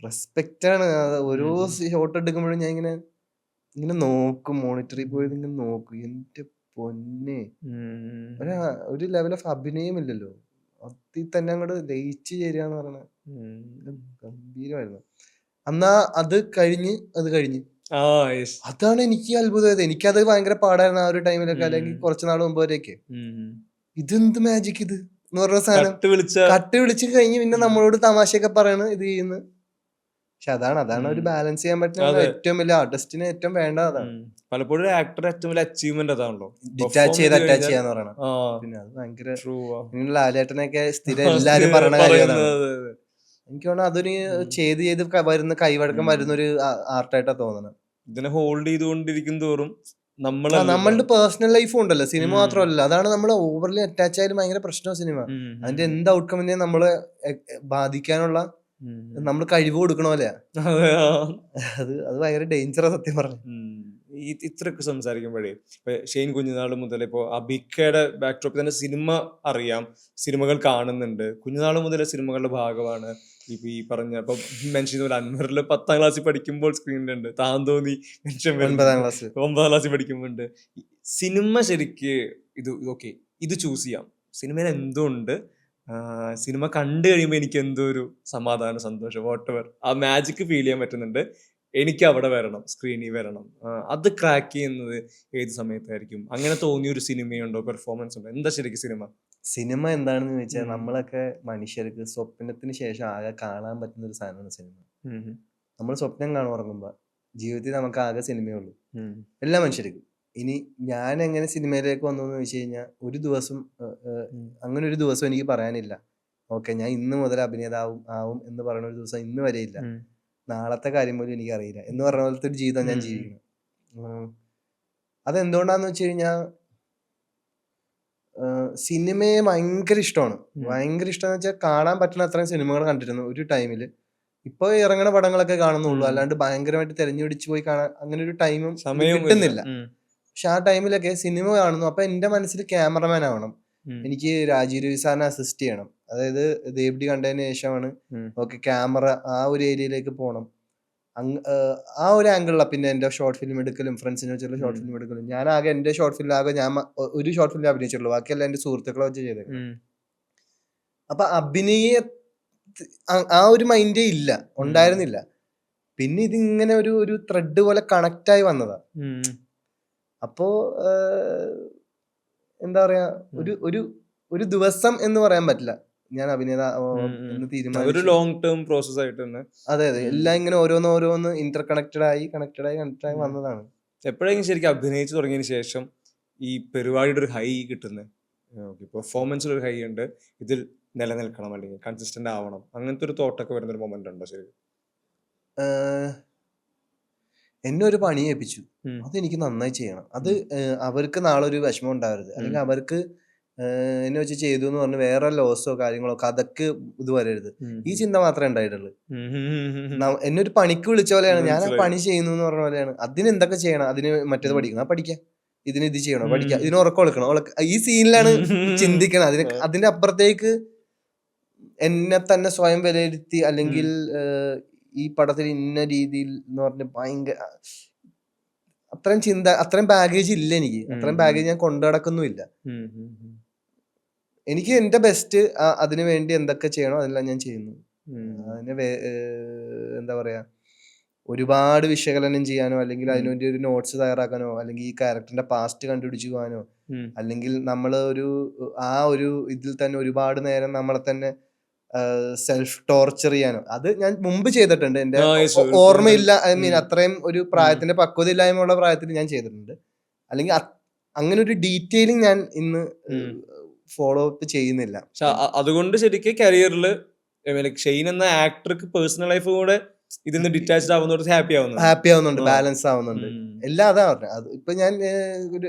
റെസ്പെക്റ്റ് ആണ്. ഓരോ ഷോട്ട് എടുക്കുമ്പോഴും ഞാൻ ഇങ്ങനെ ഇങ്ങനെ നോക്കും, മോണിറ്ററിൽ പോയി ഇങ്ങനെ നോക്കും. എന്റെ പൊന്നെ, ഒരു ലെവൽ ഓഫ് അഭിനയമില്ലല്ലോ, അതിൽ തന്നെ അങ്ങോട്ട് ലയിച്ച് ചേരുക പറയണ ഗംഭീരമായിരുന്നു. എന്നാ അത് കഴിഞ്ഞ് അതാണ് എനിക്ക് അത്ഭുതമായത്. എനിക്കത് ഭയങ്കര പാടായിരുന്നു ആ ഒരു ടൈമിലൊക്കെ, അല്ലെങ്കിൽ കുറച്ച് നാൾ മുമ്പ് വരെയൊക്കെ. ഇതെന്ത് മാജിക് ഇത് എന്ന് പറഞ്ഞ സാധനം കട്ട് വിളിച്ച് കഴിഞ്ഞ് പിന്നെ നമ്മളോട് തമാശയൊക്കെ പറയണ്, ഇത് ചെയ്യുന്നു. പക്ഷെ അതാണ് ഒരു ബാലൻസ് ചെയ്യാൻ പറ്റുന്ന ഏറ്റവും വലിയ ആർട്ടിസ്റ്റിന് ഏറ്റവും വേണ്ടത് അതാണ്. പലപ്പോഴും ആക്ടർ ഏറ്റവും വലിയ അച്ചീവ്മെന്റ് അതാണല്ലോ, ഡിറ്റാച്ച് ചെയ്ത് അറ്റാച്ച് ചെയ്യാന്ന് പറയണം. പിന്നെ അത് ഭയങ്കര ലാലേട്ടനൊക്കെ സ്ഥിരം എല്ലാരും പറയണ കാര്യം. എനിക്ക് തോന്നുന്നു അതൊരു ചെയ്ത് വരുന്ന കൈവഴക്കം വരുന്ന ഒരു ആർട്ടായിട്ടാ തോന്നണം. ഇതിനെ ഹോൾഡ് ചെയ്തുകൊണ്ടിരിക്കും തോറും നമ്മളുടെ പേഴ്സണൽ ലൈഫും ഉണ്ടല്ലോ, സിനിമ മാത്രമല്ല. അതാണ് നമ്മൾ ഓവർലി അറ്റാച്ച് ആയാലും ഭയങ്കര പ്രശ്നമാണ് സിനിമ. അതിന്റെ എന്ത് ഔട്ട്കമിനെ നമ്മളെ ബാധിക്കാനുള്ള നമ്മൾ കഴിവ് കൊടുക്കണോലെയാ. അത് ഭയങ്കര ഡേഞ്ചറാ സത്യം പറഞ്ഞു. ഇത്രയൊക്കെ സംസാരിക്കുമ്പോഴേ ഇപ്പൊ ഷെയ്ൻ കുഞ്ഞുനാൾ മുതൽ ഇപ്പോ അബിക്കയുടെ ബാക്ക്ഡ്രോപ്പിൽ തന്നെ സിനിമ അറിയാം, സിനിമകൾ കാണുന്നുണ്ട്, കുഞ്ഞുനാൾ മുതലേ സിനിമകളുടെ ഭാഗമാണ്. ഇപ്പൊ ഈ പറഞ്ഞ ഇപ്പൊ മെൻഷൻ ചെയ്ത അൻവറിൽ 10ാം ക്ലാസ്സിൽ പഠിക്കുമ്പോൾ സ്ക്രീനിലുണ്ട്, താന്തോന്നി മെൻഷൻ 9ാം ക്ലാസ്സിൽ പഠിക്കുമ്പോണ്ട്. സിനിമ ശരിക്ക് ഓക്കെ ഇത് ചൂസ് ചെയ്യാം, സിനിമയിൽ എന്തുകൊണ്ട് സിനിമ കണ്ടു കഴിയുമ്പോൾ എനിക്ക് എന്തോ ഒരു സമാധാനം, സന്തോഷം, വാട്ടെവർ ആ മാജിക് ഫീൽ ചെയ്യാൻ പറ്റുന്നുണ്ട്. എനിക്ക് അവിടെ വരണം, സ്ക്രീനിൽ വരണം. അത് ക്രാക്ക് ചെയ്യുന്നത് ഏത് സമയത്തായിരിക്കും? അങ്ങനെ തോന്നിയ ഒരു സിനിമയുണ്ടോ, പെർഫോമൻസ് ഉണ്ടോ? എന്താ ശരിക്കും സിനിമ എന്താണെന്ന് ചോദിച്ചാൽ നമ്മളൊക്കെ മനുഷ്യർക്ക് സ്വപ്നത്തിന് ശേഷം ആകെ കാണാൻ പറ്റുന്ന ഒരു സാധനമാണ് സിനിമ. നമ്മൾ സ്വപ്നം കാണും ഉറങ്ങുമ്പോൾ, ജീവിതത്തിൽ നമുക്ക് ആകെ സിനിമയേ ഉള്ളൂ എല്ലാ മനുഷ്യർക്കും. ഇനി ഞാൻ എങ്ങനെ സിനിമയിലേക്ക് വന്നു എന്ന് വെച്ച് കഴിഞ്ഞാൽ, ഒരു ദിവസം അങ്ങനെ ഒരു ദിവസം എനിക്ക് പറയാനില്ല. ഓക്കെ, ഞാൻ ഇന്ന് മുതൽ ആവും എന്ന് പറയുന്ന ഒരു ദിവസം ഇന്ന് വരെ ഇല്ല. നാളത്തെ കാര്യം പോലും എനിക്കറിയില്ല എന്ന് പറഞ്ഞ പോലത്തെ ഒരു ജീവിതം ഞാൻ ജീവിക്കണം. അതെന്തുകൊണ്ടാന്ന് വെച്ച് കഴിഞ്ഞാൽ, സിനിമയെ ഭയങ്കര ഇഷ്ടമാണ്. ഭയങ്കര ഇഷ്ടമെന്ന് വെച്ചാൽ കാണാൻ പറ്റുന്ന അത്രയും സിനിമകൾ കണ്ടിരുന്നു ഒരു ടൈമിൽ. ഇപ്പൊ ഇറങ്ങണ പടങ്ങളൊക്കെ കാണുന്നുള്ളൂ, അല്ലാണ്ട് ഭയങ്കരമായിട്ട് തെരഞ്ഞുപിടിച്ച് പോയി കാണാൻ അങ്ങനെ ഒരു ടൈമും കിട്ടുന്നില്ല. പക്ഷെ ആ ടൈമിലൊക്കെ സിനിമ കാണുന്നു. അപ്പൊ എന്റെ മനസ്സിൽ ക്യാമറമാൻ ആവണം, എനിക്ക് രാജീവ് രവി സാറിനെ അസിസ്റ്റ് ചെയ്യണം. അതായത് ദേവ്ഡി കണ്ടതിന് ശേഷമാണ് ഓക്കെ ക്യാമറ ആ ഒരു ഏരിയയിലേക്ക് പോകണം. ആ ഒരു ആംഗിളിലാണ് പിന്നെ എന്റെ ഷോർട്ട് ഫിലിം എടുക്കലും ഫ്രണ്ട്സിനെ വെച്ചുള്ള ഷോർട്ട് ഫിലിം എടുക്കലും. ഞാൻ ആകെ എന്റെ ഷോർട്ട് ഫിലിം ഞാൻ ഒരു ഷോർട്ട് ഫിലിം അഭിനയിച്ചിട്ടുള്ളൂ, ബാക്കിയെല്ലാം എന്റെ സുഹൃത്തുക്കളെ വെച്ച് ചെയ്തത്. അപ്പൊ ആ ഒരു മൈൻഡേ ഉണ്ടായിരുന്നില്ല. പിന്നെ ഇതിങ്ങനെ ഒരു ത്രെഡ് പോലെ കണക്ട് ആയി വന്നതാ. അപ്പോ എന്താ പറയാ, ഒരു ദിവസം എന്ന് പറയാൻ പറ്റില്ല ഞാൻ എന്ന് തീരുമാനിച്ചു. ലോങ് ടേം പ്രോസസ് ആയിട്ട് തന്നെ. അതെ, എല്ലാം ഇങ്ങനെ ഓരോന്ന് ഇന്റർ കണക്റ്റഡ് ആയി വന്നതാണ്. എപ്പോഴെങ്കിലും ശരിക്കും അഭിനയിച്ചു തുടങ്ങിയതിന് ശേഷം ഈ പരിപാടിയുടെ ഒരു ഹൈ കിട്ടുന്നത്, പെർഫോമൻസിൽ ഒരു ഹൈ ഉണ്ട്, ഇതിൽ നിലനിൽക്കണം അല്ലെങ്കിൽ കൺസിസ്റ്റന്റ് ആവണം, അങ്ങനത്തെ ഒരു തോട്ടൊക്കെ വരുന്ന ഒരു മൊമെന്റ് ഉണ്ടോ? ശരി, എന്നെ ഒരു പണി ഏൽപ്പിച്ചു, അതെനിക്ക് നന്നായി ചെയ്യണം. അത് അവർക്ക് നാളെ ഒരു വിഷമം ഉണ്ടാവരുത്, അല്ലെങ്കിൽ അവർക്ക് എന്നെ വെച്ച് ചെയ്തു എന്ന് പറഞ്ഞ് വേറെ ലോസോ കാര്യങ്ങളോ കഥക്ക് ഇത് വരരുത്. ഈ ചിന്ത മാത്രമേ ഉണ്ടായിട്ടുള്ളൂ. എന്നെ ഒരു പണിക്ക് വിളിച്ച പോലെയാണ്, ഞാൻ ആ പണി ചെയ്യുന്നു എന്ന് പറഞ്ഞ പോലെയാണ്. അതിന് എന്തൊക്കെ ചെയ്യണം, അതിന് മറ്റേത് പഠിക്കണം, പഠിക്കാം, ഇതിന് ഇത് ചെയ്യണോ, പഠിക്കാം, ഇതിന് ഉറക്കം കൊടുക്കണം, ഈ സീനിലാണ് ചിന്തിക്കണം. അതിന്റെ അപ്പുറത്തേക്ക് എന്നെ തന്നെ സ്വയം വിലയിരുത്തി, അല്ലെങ്കിൽ ഈ പടത്തിൽ ഇന്ന രീതിയിൽ എന്ന് പറഞ്ഞ് ഭയങ്കര അത്രയും ബാഗേജ് ഇല്ല എനിക്ക്. അത്രയും ബാഗേജ് ഞാൻ കൊണ്ടു നടക്കുന്നുമില്ല. എനിക്ക് എന്റെ ബെസ്റ്റ് അതിനു വേണ്ടി എന്തൊക്കെ ചെയ്യണോ അതെല്ലാം ഞാൻ ചെയ്യുന്നു. അതിന് എന്താ പറയാ, ഒരുപാട് വിശകലനം ചെയ്യാനോ, അല്ലെങ്കിൽ അതിനുവേണ്ടി ഒരു നോട്ട്സ് തയ്യാറാക്കാനോ, അല്ലെങ്കിൽ ഈ ക്യാരക്ടറിന്റെ പാസ്റ്റ് കണ്ടുപിടിച്ചു പോകാനോ, അല്ലെങ്കിൽ നമ്മൾ ആ ഒരു ഇതിൽ തന്നെ ഒരുപാട് നേരം നമ്മളെ തന്നെ സെൽഫ് ടോർച്ചർ ചെയ്യാനോ, അത് ഞാൻ മുമ്പ് ചെയ്തിട്ടുണ്ട്. എന്റെ ഓർമ്മയില്ല, ഐ മീൻ അത്രയും ഒരു പ്രായത്തിന്റെ പക്വത ഇല്ലായ്മയുള്ള പ്രായത്തിൽ ഞാൻ ചെയ്തിട്ടുണ്ട്. അല്ലെങ്കിൽ അങ്ങനെ ഒരു ഡീറ്റെയിലിംഗ് ഞാൻ ഇന്ന് ഫോളോ അപ്പ് ചെയ്യുന്നില്ല. അതുകൊണ്ട് ശരിക്കും കരിയറിൽ ഷെയ്ൻ എന്ന ആക്ടർക്ക് പേഴ്സണൽ ലൈഫ് കൂടെ ഇതിന്ന് ഡിറ്റാച്ച്ഡ് ആവുന്നോട് ഹാപ്പി ആവുന്നുണ്ട്, ബാലൻസ് ആവുന്നുണ്ട്. എല്ലാം അതാ പറഞ്ഞത്. അത് ഇപ്പൊ ഞാൻ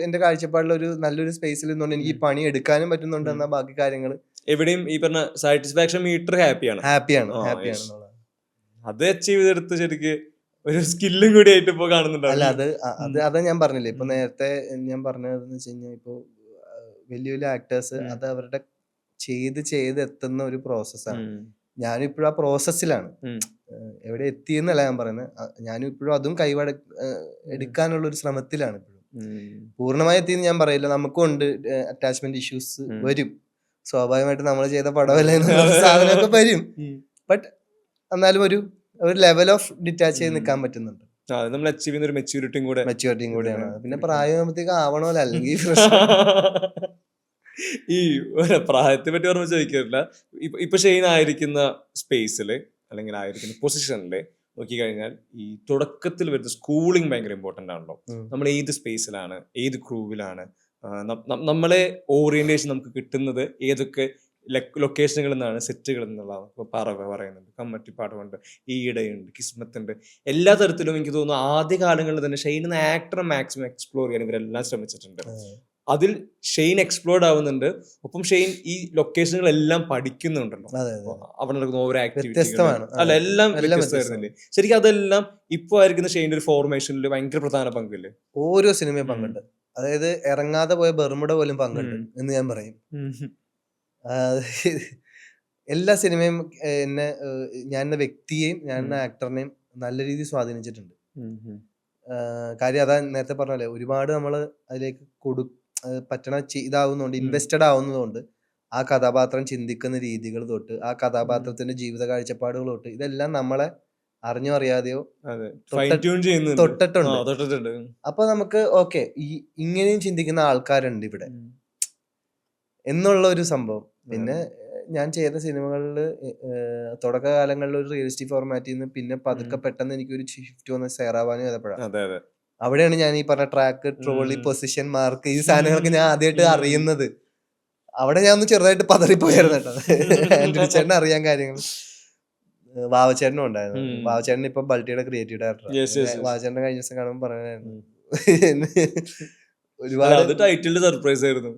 എന്റെ കാഴ്ചപ്പാടിൽ ഒരു നല്ലൊരു സ്പേസിൽ നിന്നുകൊണ്ട് എനിക്ക് ഈ പണി എടുക്കാനും പറ്റുന്നുണ്ട്. എന്നാൽ ബാക്കി കാര്യങ്ങൾ എവിടെയും ഈ പറഞ്ഞ സാറ്റിസ്ഫാക്ഷൻ മീറ്റർ ഹാപ്പിയാണ്. അത് അച്ചീവ് ചെയ്തെടുത്ത് ശരിക്ക് ഒരു സ്കില്ലും കൂടി ആയിട്ട് ഇപ്പൊ കാണുന്നുണ്ട്. അല്ല, അതാ ഞാൻ പറഞ്ഞില്ലേ ഇപ്പൊ നേരത്തെ ഞാൻ പറഞ്ഞതെന്ന് വെച്ച് കഴിഞ്ഞാൽ, ഇപ്പൊ വലിയ വലിയ ആക്ടേഴ്സ് അത് അവരുടെ ചെയ്ത് എത്തുന്ന ഒരു പ്രോസസ്സാണ്. ഞാനും ഇപ്പോഴും ആ പ്രോസസ്സിലാണ്. ഉം. എവിടെ എത്തിയെന്നല്ല ഞാൻ പറയുന്നത്. ഞാനും ഇപ്പോഴും അതും എടുക്കാനുള്ള ഒരു ശ്രമത്തിലാണ് ഇപ്പോഴും. പൂർണ്ണമായി എത്തിയെന്ന് ഞാൻ പറയില്ല. നമുക്കും ഉണ്ട് അറ്റാച്ച്മെന്റ് ഇഷ്യൂസ് വരും. സ്വാഭാവികമായിട്ട് നമ്മൾ ചെയ്ത പടമല്ലേ എന്നുള്ള സാധനമൊക്കെ വരും. ബട്ട് എന്നാലും ഒരു ലെവൽ ഓഫ് ഡിറ്റാച്ച് ചെയ്ത് നിൽക്കാൻ പറ്റുന്നുണ്ട്. അത് നമ്മൾ അച്ചീവ് ചെയ്യുന്ന ഒരു മെച്യൂരിറ്റിയും കൂടെയാണ്. പിന്നെ പ്രായമാകുമ്പോഴത്തേക്ക് ആവണമല്ലോ, അല്ലെങ്കിൽ ഈ പ്രായത്തെ പറ്റി ഓർമ്മ ചോദിക്കാറില്ല. ഇപ്പൊ ഷെയ്ൻ ആയിരിക്കുന്ന സ്പേസില് അല്ലെങ്കിൽ ആയിരിക്കുന്ന പൊസിഷനില് നോക്കിക്കഴിഞ്ഞാൽ ഈ തുടക്കത്തിൽ വരുന്ന സ്കൂളിംഗ് ഭയങ്കര ഇമ്പോർട്ടന്റ് ആണല്ലോ. നമ്മൾ ഏത് സ്പേസിലാണ്, ഏത് ക്രൂവിലാണ്, നമ്മളെ ഓറിയന്റേഷൻ നമുക്ക് കിട്ടുന്നത് ഏതൊക്കെ ലൊക്കേഷനുകളിൽ നിന്നാണ്, സെറ്റുകളിൽ നിന്നുള്ളതാണ്. ഇപ്പോൾ പറവ പറയുന്നുണ്ട്, കമ്മറ്റിപ്പാടുണ്ട്, ഈയിടെയുണ്ട്, കിസ്മത്തുണ്ട്. എല്ലാ തരത്തിലും എനിക്ക് തോന്നുന്നു ആദ്യ കാലങ്ങളിൽ തന്നെ ഷെയ്ൻ എന്ന ആക്ടറെ മാക്സിമം എക്സ്പ്ലോർ ചെയ്യാൻ ഇവരെല്ലാം ശ്രമിച്ചിട്ടുണ്ട്. അതിൽ ഷെയ്ൻ എക്സ്പ്ലോർഡ് ആവുന്നുണ്ട്. ഒപ്പം ഷെയ്ൻ ഈ ലൊക്കേഷനുകളെല്ലാം പഠിക്കുന്നുണ്ടല്ലോ. അവിടെ നടക്കുന്ന ഓരോ ആക്ടിവിറ്റികൾ അല്ല എല്ലാം വ്യത്യസ്തമായിരുന്നില്ലേ? ശരിക്കും അതെല്ലാം ഇപ്പൊ ആയിരിക്കുന്ന ഷെയ്ൻ്റെ ഒരു ഫോർമേഷനിൽ ഭയങ്കര പ്രധാന പങ്കില്ലേ? ഓരോ സിനിമയും പങ്കുണ്ട്. അതായത് ഇറങ്ങാതെ പോയ ബർമുഡ പോലും പങ്കുണ്ട് എന്ന് ഞാൻ പറയും. എല്ലാ സിനിമയും എന്നെ, ഞാൻ എന്ന വ്യക്തിയെയും ഞാൻ എന്ന ആക്ടറിനെയും നല്ല രീതിയിൽ സ്വാധീനിച്ചിട്ടുണ്ട്. കാര്യം അതാ നേരത്തെ പറഞ്ഞല്ലേ, ഒരുപാട് നമ്മൾ അതിലേക്ക് പറ്റണ ഇതാവുന്നതുകൊണ്ട്, ഇൻവെസ്റ്റഡ് ആവുന്നതുകൊണ്ട് ആ കഥാപാത്രം ചിന്തിക്കുന്ന രീതികൾ തൊട്ട് ആ കഥാപാത്രത്തിന്റെ ജീവിത കാഴ്ചപ്പാടുകൾ തൊട്ട് ഇതെല്ലാം നമ്മളെ അറിഞ്ഞോ അറിയാതെയോ തൊട്ടിട്ടുണ്ട്. അപ്പൊ നമുക്ക് ഓക്കെ, ഇങ്ങനെയും ചിന്തിക്കുന്ന ആൾക്കാരുണ്ട് ഇവിടെ എന്നുള്ള ഒരു സംഭവം. പിന്നെ ഞാൻ ചെയ്ത സിനിമകളിൽ തുടക്കകാലങ്ങളിൽ ഒരു റിയലിസ്റ്റിക് ഫോർമാറ്റിൽ നിന്ന് പിന്നെ പതുക്കെ പെട്ടെന്ന് എനിക്കൊരു ഷിഫ്റ്റ് വന്ന സേറാവാനും ചെയ്തപ്പോഴാണ്. അവിടെയാണ് ഞാൻ ഈ പറഞ്ഞ ട്രാക്ക്, ട്രോളി, പൊസിഷൻ, മാർക്ക്, ഈ സാധനങ്ങളൊക്കെ ഞാൻ ആദ്യമായിട്ട് അറിയുന്നത്. അവിടെ ഞാൻ ഒന്ന് ചെറുതായിട്ട് പതറിപ്പോയായിരുന്നു കേട്ടോ. ആന്റണി ചേട്ടൻ അറിയാൻ കാര്യങ്ങൾ. വാവച്ചേട്ടനും ഉണ്ടായിരുന്നു. വാവച്ചേട്ടൻ ഇപ്പൊ ബൾട്ടിയുടെ ക്രിയേറ്റീവ് ഡയറക്ടർ. വാവച്ചേട്ടനെ കഴിഞ്ഞ ദിവസം കാണുമ്പോൾ പറയാനായിരുന്നു ഒരുപാട് സർപ്രൈസ് ആയിരുന്നു.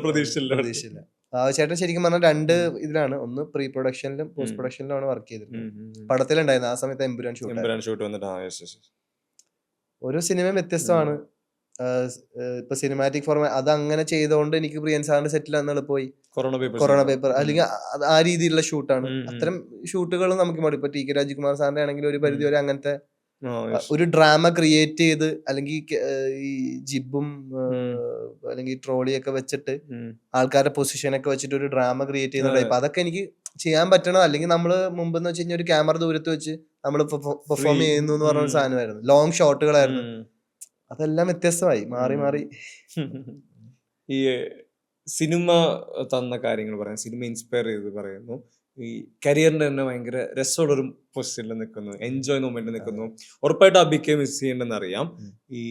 പ്രതീക്ഷിച്ചില്ല. വാവച്ചേട്ടൻ ശരിക്കും പറഞ്ഞാൽ രണ്ട് ഇതിലാണ്, ഒന്ന് പ്രീ പ്രൊഡക്ഷനിലും പോസ്റ്റ് പ്രൊഡക്ഷനിലുമാണ് വർക്ക് ചെയ്തിരുന്നത്. പടത്തിലുണ്ടായിരുന്നു ആ സമയത്ത് എമ്പുരാൻ ഷൂട്ട് വന്നിട്ട്. ഓരോ സിനിമയും വ്യത്യസ്തമാണ്. ഇപ്പൊ സിനിമാറ്റിക് ഫോർമാറ്റ് അത് അങ്ങനെ ചെയ്തോണ്ട് എനിക്ക് പ്രിയൻ സാറിന്റെ സെറ്റിൽ അന്ന് പോയി കൊറോണ പേപ്പർ, അല്ലെങ്കിൽ ആ രീതിയിലുള്ള ഷൂട്ടാണ്. അത്തരം ഷൂട്ടുകൾ നമുക്ക് മതി. ഇപ്പൊ ടി കെ രാജകുമാർ സാറിന്റെ ആണെങ്കിൽ ഒരു പരിധി വരെ അങ്ങനത്തെ ഒരു ഡ്രാമ ക്രിയേറ്റ് ചെയ്ത്, അല്ലെങ്കിൽ ഈ ജിബും അല്ലെങ്കിൽ ട്രോളിയൊക്കെ വെച്ചിട്ട് ആൾക്കാരുടെ പൊസിഷനൊക്കെ വെച്ചിട്ട് ഒരു ഡ്രാമ ക്രിയേറ്റ് ചെയ്യുന്ന ടൈപ്പ്, അതൊക്കെ എനിക്ക് ചെയ്യാൻ പറ്റണം. അല്ലെങ്കിൽ നമ്മള് മുമ്പെന്ന് വെച്ച് കഴിഞ്ഞാൽ ഒരു ക്യാമറ ദൂരത്ത് വെച്ച് നമ്മൾ പെർഫോം ചെയ്യുന്നു എന്ന് പറഞ്ഞ സാധനമായിരുന്നു. ലോങ് ഷോട്ടുകളായിരുന്നു. അതെല്ലാം വ്യത്യസ്തമായി മാറി മാറി. ഈ സിനിമ തന്ന കാര്യങ്ങൾ പറയാം, സിനിമ ഇൻസ്പയർ ചെയ്ത് പറയുന്നു. ഈ കരിയറിന്റെ തന്നെ ഭയങ്കര രസമുള്ളൊരു പൊസിഷനിൽ നിൽക്കുന്നു, എൻജോയ് മൊമെന്റ് നിൽക്കുന്നു. ഉറപ്പായിട്ട് അബിക്കെ മിസ് ചെയ്യണ്ടെന്ന് അറിയാം. ഈ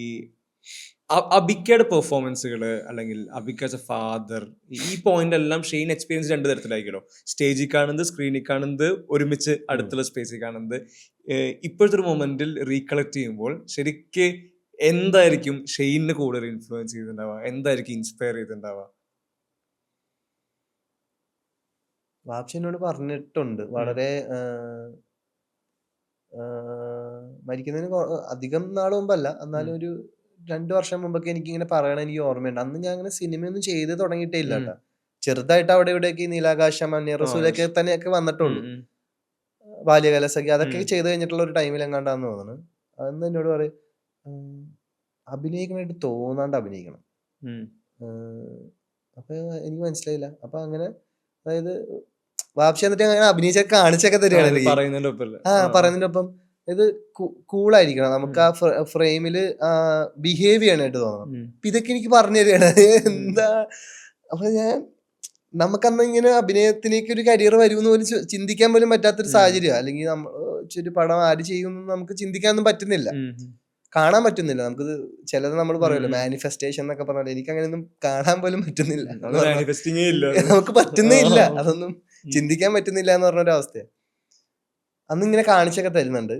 അബിക്കയുടെ പെർഫോമൻസുകൾ അല്ലെങ്കിൽ അബിക്ക ആസ് എ ഫാദർ, ഈ പോയിന്റ് എല്ലാം ഷെയ്ൻ എക്സ്പീരിയൻസ് രണ്ട് തരത്തിലായിരിക്കുമല്ലോ. സ്റ്റേജിൽ കാണുന്നത്, സ്ക്രീനിൽ കാണുന്നത്, ഒരുമിച്ച് അടുത്തുള്ള സ്പേസിൽ കാണുന്നത്. ഇപ്പോഴത്തെ ഒരു മൊമെന്റിൽ റീകളക്ട് ചെയ്യുമ്പോൾ ശരിക്ക് എന്തായിരിക്കും ഷെയ്നിന് കൂടുതൽ ഇൻഫ്ലുവൻസ് ചെയ്തിട്ടുണ്ടാവുക, എന്തായിരിക്കും ഇൻസ്പയർ ചെയ്തിട്ടുണ്ടാവുക? വാപ്ഷി എന്നോട് പറഞ്ഞിട്ടുണ്ട്, വളരെ മരിക്കുന്നതിന് അധികം നാൾ മുമ്പല്ല, എന്നാലും ഒരു 2 വർഷം മുമ്പൊക്കെ എനിക്കിങ്ങനെ പറയണ എനിക്ക് ഓർമ്മയുണ്ട്. അന്ന് ഞാൻ അങ്ങനെ സിനിമയൊന്നും ചെയ്ത് തുടങ്ങിയിട്ടേ ഇല്ല കേട്ടോ. ചെറുതായിട്ട് അവിടെ ഇവിടെയൊക്കെ നീലാകാശം, അന്യ റസൂലൊക്കെ തന്നെയൊക്കെ വന്നിട്ടുള്ളൂ. ബാല്യകാലസഖി അതൊക്കെ ചെയ്ത് കഴിഞ്ഞിട്ടുള്ള ഒരു ടൈമിൽ എങ്ങാണ്ടാന്ന് തോന്നുന്നു. അന്ന് എന്നോട് പറയും, അഭിനയിക്കണായിട്ട് തോന്നാണ്ട് അഭിനയിക്കണം. അപ്പൊ എനിക്ക് മനസ്സിലായില്ല. അപ്പൊ അങ്ങനെ, അതായത് വാപ്ഷി എന്നിട്ട് അങ്ങനെ അഭിനയിച്ച കാണിച്ചൊക്കെ തരികയാണ് പറയുന്നതിന്റെ ഒപ്പം. ഇത് കൂളായിരിക്കണം, നമുക്ക് ആ ഫ്രെയിമില് ബിഹേവ് ചെയ്യാനായിട്ട് തോന്നണം. അപ്പൊ ഇതൊക്കെ എനിക്ക് പറഞ്ഞു തരികയാണ്. എന്താ, അപ്പൊ നമുക്കന്ന് ഇങ്ങനെ അഭിനയത്തിലേക്ക് ഒരു കരിയർ വരുമെന്ന് പോലും ചിന്തിക്കാൻ പോലും പറ്റാത്തൊരു സാഹചര്യം. അല്ലെങ്കിൽ നമ്മൾ ഒരു പടം ആര് ചെയ്യുമെന്ന് നമുക്ക് ചിന്തിക്കാനൊന്നും പറ്റുന്നില്ല, കാണാൻ പറ്റുന്നില്ല. നമുക്ക് ചിലത് നമ്മൾ പറയുമല്ലോ മാനിഫെസ്റ്റേഷൻ എന്നൊക്കെ പറഞ്ഞാൽ, എനിക്ക് അങ്ങനെയൊന്നും കാണാൻ പോലും പറ്റുന്നില്ല, നമുക്ക് പറ്റുന്നേ ഇല്ല, അതൊന്നും ചിന്തിക്കാൻ പറ്റുന്നില്ല എന്ന് പറഞ്ഞൊരവസ്ഥയാണ്. അന്ന് ഇങ്ങനെ കാണിച്ചൊക്കെ തരുന്നുണ്ട്.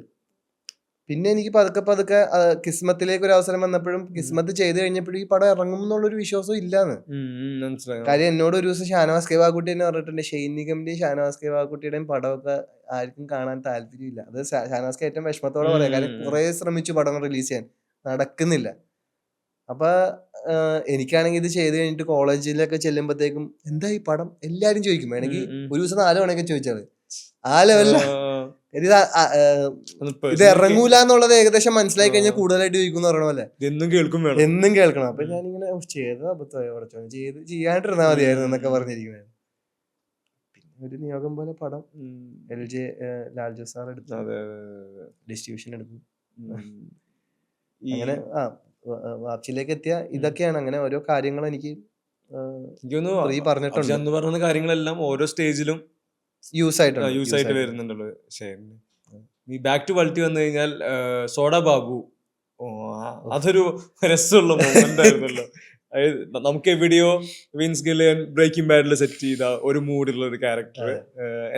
പിന്നെ എനിക്ക് പതുക്കെ കിസ്മത്തിലേക്ക് ഒരു അവസരം വന്നപ്പോഴും, കിസ്മത്ത് ചെയ്ത് കഴിഞ്ഞപ്പോഴും ഈ പടം ഇറങ്ങും എന്നുള്ളൊരു വിശ്വാസം ഇല്ലാന്ന്. കാര്യം എന്നോട് ഒരു ദിവസം ഷാനവാസ് കെ വാക്കുട്ടി തന്നെ പറഞ്ഞിട്ടുണ്ട്, ഷെയ്ൻ നിഗമിന്റെയും ഷാനവാസ് കെ വാക്കുട്ടിയുടെയും പടമൊക്കെ ആർക്കും കാണാൻ താല്പര്യമില്ല. അത് ഷാനവാസ് കെ ഏറ്റവും വിഷമത്തോടെ പറയാം. കാര്യം കുറെ ശ്രമിച്ചു പടം റിലീസ് ചെയ്യാൻ, നടക്കുന്നില്ല. അപ്പൊ എനിക്കാണെങ്കിൽ ഇത് ചെയ്ത് കഴിഞ്ഞിട്ട് കോളേജിലൊക്കെ ചെല്ലുമ്പോഴത്തേക്കും എന്താ ഈ പടം എല്ലാരും ചോദിക്കും. വേണമെങ്കിൽ ഒരു ദിവസം 4 തവണയൊക്കെ ചോദിച്ചാല് ആ ലെവലില ഇത് ഇറങ്ങൂല എന്നുള്ളത് ഏകദേശം മനസ്സിലാക്കി കഴിഞ്ഞാൽ കൂടുതലായിട്ട് ചോദിക്കും പറയണ പോലെ എന്നും കേൾക്കണം. അപ്പൊ ഞാനിങ്ങനെ ചെയ്തത് അബദ്ധമായി ചെയ്യാണ്ടിരുന്നാ മതിയായിരുന്നു എന്നൊക്കെ പറഞ്ഞിരിക്കുന്നത്. പിന്നെ ഒരു നിയോഗം പോലെ പടം ലാൽജോ സാർ എടുത്തു, ഡിസ്ട്രിബ്യൂഷൻ എടുത്തു. അങ്ങനെ വാപ്ചിയിലേക്ക് എത്തിയ ഇതൊക്കെയാണ്. അങ്ങനെ ഓരോ കാര്യങ്ങൾ എനിക്ക് പറഞ്ഞിട്ടുണ്ട്. കാര്യങ്ങളെല്ലാം ഓരോ സ്റ്റേജിലും യൂസ് ആയിട്ട് വരുന്നുണ്ടല്ലോ. ഈ ബാക്ക് ടു വൾട്ടി വന്നു കഴിഞ്ഞാൽ സോഡ ബാബു അതൊരു രസമുള്ള മൊമെന്റ് ആയിരുന്നല്ലോ. നമുക്ക് എവിടെയോ വിൻസ് ഗില്ലിയൻ ബ്രേക്കിംഗ് ബാഡിൽ സെറ്റ് ചെയ്ത ഒരു മൂഡുള്ള ഒരു ക്യാരക്ടർ,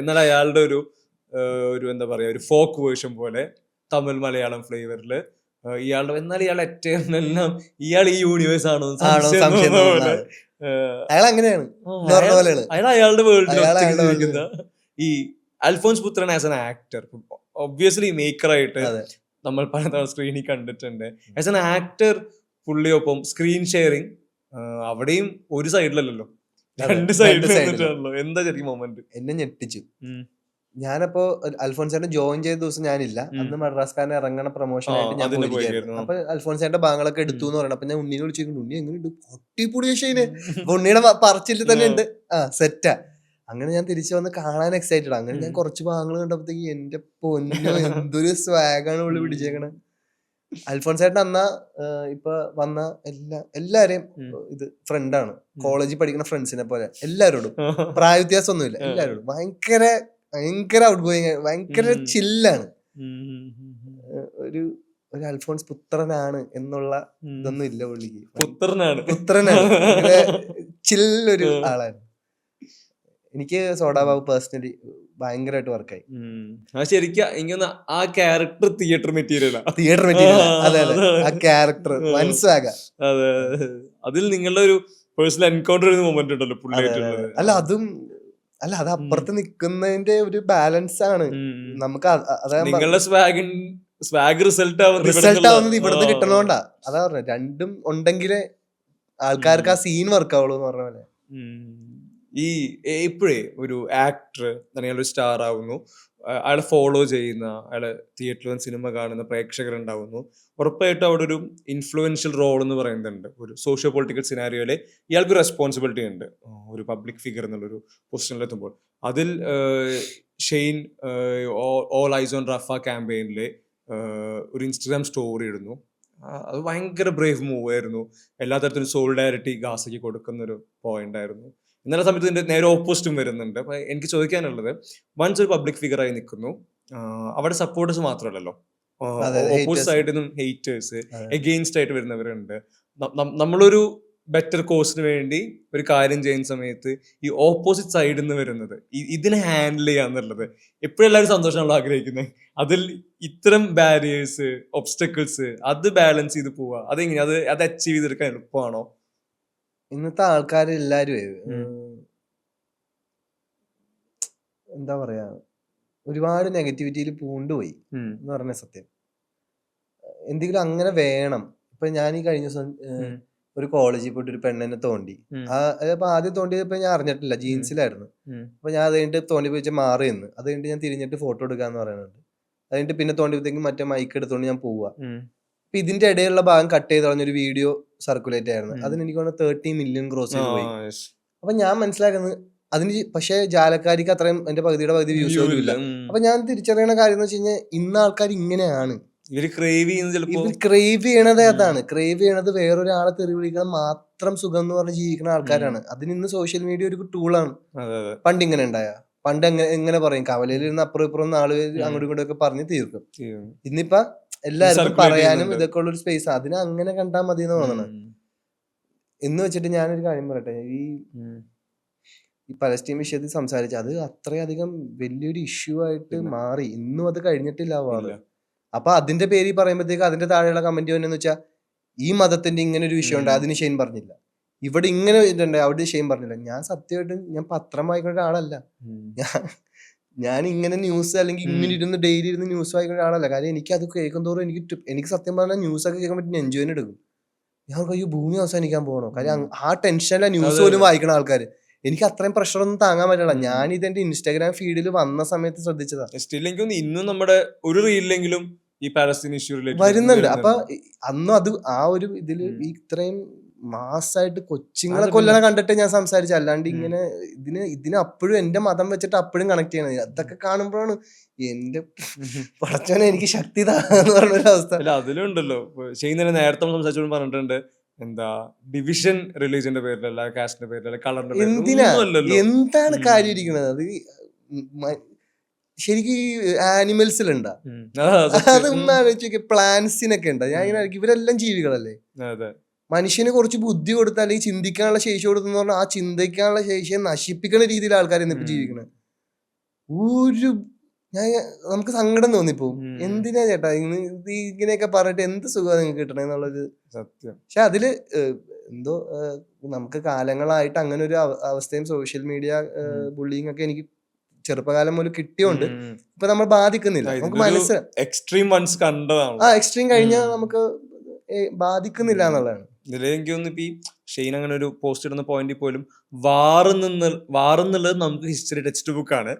എന്നാൽ അയാളുടെ ഒരു എന്താ പറയാ ഒരു ഫോക്ക് വേർഷൻ പോലെ തമിഴ് മലയാളം ഫ്ലേവറില് ഇയാളുടെ, എന്നാൽ ഇയാൾ എല്ലാം ഇയാൾ ഈ യൂണിവേഴ്സ് ആണോ അയാൾ അങ്ങനെയാണ്. അയാൾ അയാളുടെ വേൾഡിൽ ഈ Alphonse Puthren as an actor obviously മേക്കറായിട്ട് നമ്മൾ പല സ്ക്രീനിൽ കണ്ടിട്ടുണ്ട്. ആസ് എൻ ആക്ടർ പുള്ളിയൊപ്പം സ്ക്രീൻ ഷെയറിങ് അവിടെയും ഒരു സൈഡിലല്ലോ, 2 സൈഡിലാണല്ലോ. എന്താ ശരിക്കും മൊമെന്റ് എന്നെ ഞെട്ടിച്ചു. ഞാനപ്പോ അൽഫോൻസാന്റെ ജോയിൻ ചെയ്ത ദിവസം ഞാനില്ല, അന്ന് മദ്രാസ്കാരൻ ഇറങ്ങണ പ്രൊമോഷൻ ആയിട്ട് ഞാൻ പോയിരിക്കുന്നു. അപ്പൊ അൽഫോൻസാന്റെ ഭാഗങ്ങളൊക്കെ എടുത്തു എന്ന് പറയണം. അപ്പൊ ഞാൻ ഉണ്ണിനെ വിളിച്ചിരിക്കുന്നു, ഉണ്ണി എങ്ങനെയുണ്ട്, പൊട്ടിപ്പൊടി വിഷയന് ഉണ്ണിയുടെ പറച്ചിൽ തന്നെ ഉണ്ട്, സെറ്റാ. അങ്ങനെ ഞാൻ തിരിച്ചു വന്ന് കാണാൻ എക്സൈറ്റഡ്. അങ്ങനെ ഞാൻ കുറച്ച് ഭാഗങ്ങൾ കണ്ടപ്പോഴത്തേക്ക് എന്റെ പൊന്നോ എന്തൊരു സ്വാഗാണ് ഉള്ളി പിടിച്ചേക്കണേ. അൽഫോൻസേട്ടൻ അന്നാ ഇപ്പൊ വന്ന എല്ലാരെയും ഇത് ഫ്രണ്ടാണ്, കോളേജിൽ പഠിക്കുന്ന ഫ്രണ്ട്സിനെ പോലെ എല്ലാരോടും, പ്രായ വ്യത്യാസം ഒന്നുമില്ല, എല്ലാരോടും ഭയങ്കര ഔട്ട് ഗോയിങ്, ഭയങ്കര ചില്ലാണ്. ഒരു അൽഫോൺസ് പുത്രനാണ് എന്നുള്ള ഇതൊന്നും ഇല്ല പുള്ളിക്ക്. പുത്രനാണ് ചില്ലൊരു ആളാണ്. എനിക്ക് സോഡാബാബു പേഴ്സണലി ഭയങ്കരമായിട്ട് വർക്കായി. ശരിക്കും ആ ക്യാരക്ടർ തിയേറ്റർ മെറ്റീരിയൽ. അതെ ആ ക്യാരക്ടർ മനസ്സിലാകാം. അതെ, അതിൽ നിങ്ങളുടെ ഒരു പേഴ്സണൽ എൻകൗണ്ടർ ചെയ്യുന്ന മൊമെന്റ് ഉണ്ടല്ലോ പുള്ളിയായിട്ടുള്ളത്. അല്ല അത് അപ്പുറത്ത് നിക്കുന്നതിന്റെ ഒരു ബാലൻസ് ആണ് നമുക്ക്. നിങ്ങളുടെ സ്വാഗ് റിസൾട്ട് ആവുന്നത് ഇവിടുന്ന് കിട്ടണോണ്ടാ. അതാ പറഞ്ഞത്, രണ്ടും ഉണ്ടെങ്കിലേ ആൾക്കാർക്ക് ആ സീൻ വർക്ക് ആവുള്ളൂ എന്ന് പറഞ്ഞ പോലെ. ഈ എപ്പോഴേ ഒരു ആക്ടർ ഒരു സ്റ്റാർ ആവുന്നു, അയാളെ ഫോളോ ചെയ്യുന്ന, അയാളെ തിയേറ്ററിലും സിനിമ കാണുന്ന പ്രേക്ഷകരുണ്ടാവുന്നു, ഉറപ്പായിട്ടും അവിടെ ഒരു ഇൻഫ്ലുവൻഷ്യൽ റോൾ എന്ന് പറയുന്നുണ്ട്. ഒരു സോഷ്യോ പൊളിറ്റിക്കൽ സിനാരിയോയില് ഇയാൾക്ക് റെസ്പോൺസിബിലിറ്റി ഉണ്ട് ഒരു പബ്ലിക് ഫിഗർ എന്നുള്ളൊരു പൊസിഷനിലെത്തുമ്പോൾ. അതിൽ Shane all eyes on Rafah ക്യാമ്പയിനില് ഒരു ഇൻസ്റ്റഗ്രാം സ്റ്റോറി ഇടുന്നു. അത് ഭയങ്കര ബ്രേവ് മൂവ് ആയിരുന്നു. എല്ലാ തരത്തിലും സോളിഡാരിറ്റി ഗാസയ്ക്ക് കൊടുക്കുന്നൊരു പോയിന്റ് ആയിരുന്നു. ഇന്നലെ സമയത്ത് ഇതിന്റെ നേരെ ഓപ്പോസിറ്റും വരുന്നുണ്ട്. അപ്പൊ എനിക്ക് ചോദിക്കാനുള്ളത്, വൺസ് ഒരു പബ്ലിക് ഫിഗർ ആയി നിൽക്കുന്നു, അവിടെ സപ്പോർട്ടേഴ്സ് മാത്രമല്ലല്ലോ, ഓപ്പോസിറ്റ് സൈഡിൽ നിന്നും ഹേറ്റേഴ്സ്, എഗെയിൻസ്റ്റ് ആയിട്ട് വരുന്നവരുണ്ട്. നമ്മളൊരു ബെറ്റർ കോസിന് വേണ്ടി ഒരു കാര്യം ചെയ്യുന്ന സമയത്ത് ഈ ഓപ്പോസിറ്റ് സൈഡിൽ നിന്ന് വരുന്നത് ഇതിനെ ഹാൻഡിൽ ചെയ്യാന്നുള്ളത് എപ്പോഴും എല്ലാവരും സന്തോഷമാണല്ലോ ആഗ്രഹിക്കുന്നത്. അതിൽ ഇത്തരം ബാരിയേഴ്സ്, ഒബ്സ്റ്റക്കിൾസ് അത് ബാലൻസ് ചെയ്ത് പോവുക, അതെങ്ങനെ അത് അച്ചീവ് ചെയ്തെടുക്കാൻ എളുപ്പമാണോ? ഇന്നത്തെ ആൾക്കാരെല്ലാരും എന്താ പറയാ, ഒരുപാട് നെഗറ്റിവിറ്റിയിൽ പൂണ്ടുപോയി എന്ന് പറഞ്ഞ സത്യം. എന്തെങ്കിലും അങ്ങനെ വേണം. ഇപ്പൊ ഞാൻ ഈ കഴിഞ്ഞ ദിവസം ഒരു കോളേജിൽ പോയിട്ട് ഒരു പെണ്ണിനെ തോണ്ടി. അപ്പൊ ആദ്യം തോണ്ടിയപ്പോ ഞാൻ അറിഞ്ഞിട്ടില്ല, ജീൻസിലായിരുന്നു. അപ്പൊ ഞാൻ അത് കഴിഞ്ഞിട്ട് തോണ്ടി പോയിച്ച് മാറി നിന്ന്, അത് കഴിഞ്ഞിട്ട് ഞാൻ തിരിഞ്ഞിട്ട് ഫോട്ടോ എടുക്കാന്ന് പറയുന്നുണ്ട്. അത് കഴിഞ്ഞിട്ട് പിന്നെ തോണ്ടിയപ്പോഴത്തേക്കും മറ്റേ മൈക്ക് എടുത്തോണ്ട് ഞാൻ പോവാ. അപ്പൊ ഇതിന്റെ ഇടയിലുള്ള ഭാഗം കട്ട് ചെയ്ത് കളഞ്ഞൊരു വീഡിയോ സർക്കുലേറ്റ് ആയിരുന്നു. അതിന് എനിക്ക് 30 മില്യൺ ക്രോസ് ചെയ്ത് പോയി. അപ്പൊ ഞാൻ മനസ്സിലാക്കുന്നത് അതിന് പക്ഷെ ജാലക്കാരിക്ക് അത്രയും എന്റെ പകുതിയുടെ പകുതി വ്യൂസ് പോലും ഇല്ല. അപ്പൊ ഞാൻ തിരിച്ചറിയണ കാര്യം എന്ന് വെച്ച് കഴിഞ്ഞാൽ ഇന്ന് ആൾക്കാർ ഇങ്ങനെയാണ്. ക്രേവ് ചെയ്യണത് അതാണ്. ക്രേവ് ചെയ്യണത് വേറൊരാളെ തെറി വിളിക്കണം മാത്രം സുഖം എന്ന് പറഞ്ഞ് ജീവിക്കുന്ന ആൾക്കാരാണ്. അതിന് ഇന്ന് സോഷ്യൽ മീഡിയ ഒരു ടൂളാണ്. പണ്ട് ഇങ്ങനെ ഉണ്ടായ, പണ്ട് എങ്ങനെ പറയും, കവലയിൽ ഇരുന്ന് അപ്പുറം ഇപ്പുറം ആള് അങ്ങോട്ടും ഇങ്ങോട്ടും ഒക്കെ പറഞ്ഞ് തീർക്കും. ഇന്നിപ്പ എല്ലാവർക്കും പറയാനും ഇതൊക്കെ ഉള്ളൊരു സ്പേസ്, അതിനെ അങ്ങനെ കണ്ടാൽ മതി എന്ന് തോന്നണം. എന്ന് വെച്ചിട്ട് ഞാനൊരു കാര്യം പറയട്ടെ, ഈ പലസ്തീൻ വിഷയത്തിൽ സംസാരിച്ച അത് അത്രയധികം വലിയൊരു ഇഷ്യൂ ആയിട്ട് മാറി. ഇന്നും അത് കഴിഞ്ഞിട്ടില്ല വാറ്. അപ്പൊ അതിന്റെ പേര് പറയുമ്പോഴത്തേക്ക് അതിന്റെ താഴെയുള്ള കമന്റ് എന്ന് വെച്ചാൽ ഈ മതത്തിന്റെ ഇങ്ങനെ ഒരു വിഷയം ഉണ്ട്, അതിന് ഷെയ്ൻ പറഞ്ഞില്ല. ഇവിടെ ഇങ്ങനെ ഇതുണ്ട്, അവിടെ ഷെയ്ൻ പറഞ്ഞില്ല. ഞാൻ സത്യമായിട്ടും ഞാൻ പത്രം വായിക്കുന്ന ഒരാളല്ല. ഞാൻ ഇങ്ങനെ ന്യൂസ് അല്ലെങ്കിൽ ഇങ്ങനെ ഇരുന്ന് ഡെയിലി ഇരുന്ന് ന്യൂസ് വായിക്കുന്ന ഒരാളല്ല. കാര്യം എനിക്ക് അത് കേൾക്കും തോറും എനിക്ക് സത്യം പറഞ്ഞാൽ ന്യൂസ് ഒക്കെ കേൾക്കാൻ പറ്റും എൻജോയിന് എടുക്കും. ഞാൻ അയ്യോ ഭൂമി അവസാനിക്കാൻ പോകണോ, കാര്യം ആ ടെൻഷനിലെ ന്യൂസ് പോലും വായിക്കണ ആൾക്കാർ. എനിക്ക് അത്രയും പ്രഷർ ഒന്നും താങ്ങാൻ പറ്റില്ല. ഞാൻ ഇതെന്റെ ഇൻസ്റ്റാഗ്രാം ഫീഡിൽ വന്ന സമയത്ത് ശ്രദ്ധിച്ചതാ. സ്റ്റിൽ എനിക്ക് തോന്നുന്നു ഇന്നും നമ്മുടെ ഒരു റീലിലെങ്കിലും ഈ പാലസ്തീൻ ഇഷ്യൂ വരുന്നുണ്ട്. അപ്പൊ അന്നും അത് ആ ഒരു ഇതില് ഇത്രയും മാസായിട്ട് കൊച്ചുങ്ങളെ കൊല്ലണ കണ്ടിട്ട് ഞാൻ സംസാരിച്ചു. അല്ലാണ്ട് ഇങ്ങനെ ഇതിന് അപ്പോഴും എന്റെ മതം വെച്ചിട്ട് അപ്പോഴും കണക്ട് ചെയ്യണത്. അതൊക്കെ കാണുമ്പോഴാണ് എന്റെ പടച്ചോനെ എനിക്ക് ശക്തി എന്ന് പറഞ്ഞൊരു അവസ്ഥ. അല്ല അതിലുണ്ടല്ലോ ചെയ്യുന്നതിന് നേരത്തെ സംസാരിച്ചോളും പറഞ്ഞിട്ടുണ്ട്, എന്താ ഡിവിഷൻ റിലീജിയന്റെ പേരിലല്ല, കാസ്റ്റിന്റെ പേരിലല്ല, കളറിന്റെ പേരിലല്ല. എന്താണ് കാര്യം ഇരിക്കുന്നത്? അത് ശരിക്കും ഈ ആനിമൽസിലുണ്ടാ അതൊന്നും ആലോചിച്ചൊക്കെ. പ്ലാന്റ്സിനൊക്കെ ഉണ്ടാ. ഞാൻ ഇങ്ങനെ ഇവരെല്ലാം ജീവികളല്ലേ. മനുഷ്യന് കുറച്ച് ബുദ്ധി കൊടുത്താൽ അല്ലെങ്കിൽ ചിന്തിക്കാനുള്ള ശേഷി കൊടുത്തെന്ന് പറഞ്ഞാൽ ആ ചിന്തിക്കാനുള്ള ശേഷിയെ നശിപ്പിക്കുന്ന രീതിയിൽ ആൾക്കാർ ഇന്നിപ്പോ ജീവിക്കണേ. നമുക്ക് സങ്കടം തോന്നിപ്പോവും. എന്തിനാ ചേട്ടാ ഇങ്ങനെയൊക്കെ പറഞ്ഞിട്ട് എന്ത് സുഖമാണ് നിങ്ങൾക്ക് കിട്ടണേ എന്നുള്ളത് സത്യം. പക്ഷെ അതില് എന്തോ നമുക്ക് കാലങ്ങളായിട്ട് അങ്ങനെ ഒരു അവസ്ഥയും സോഷ്യൽ മീഡിയ ബുള്ളിങ് ഒക്കെ എനിക്ക് ചെറുപ്പകാലം മുതൽ കിട്ടിയോണ്ട് ഇപ്പൊ നമ്മൾ ബാധിക്കുന്നില്ല. നമുക്ക് മനസ്സിലാവും എക്സ്ട്രീം വൺസ് കണ്ടതാണ്. എക്സ്ട്രീം കഴിഞ്ഞാൽ നമുക്ക് ബാധിക്കുന്നില്ല എന്നുള്ളതാണ്. ഇതിൽ എനിക്ക് തോന്നുന്നു ഇപ്പൊ ഈ ഷെയ്ൻ അങ്ങനെ ഒരു പോസ്റ്റ് ഇടുന്ന പോയിന്റിൽ പോലും വാറെന്നുള്ളത് നമുക്ക് ഹിസ്റ്ററി ടെക്സ്റ്റ് ബുക്കാണ്.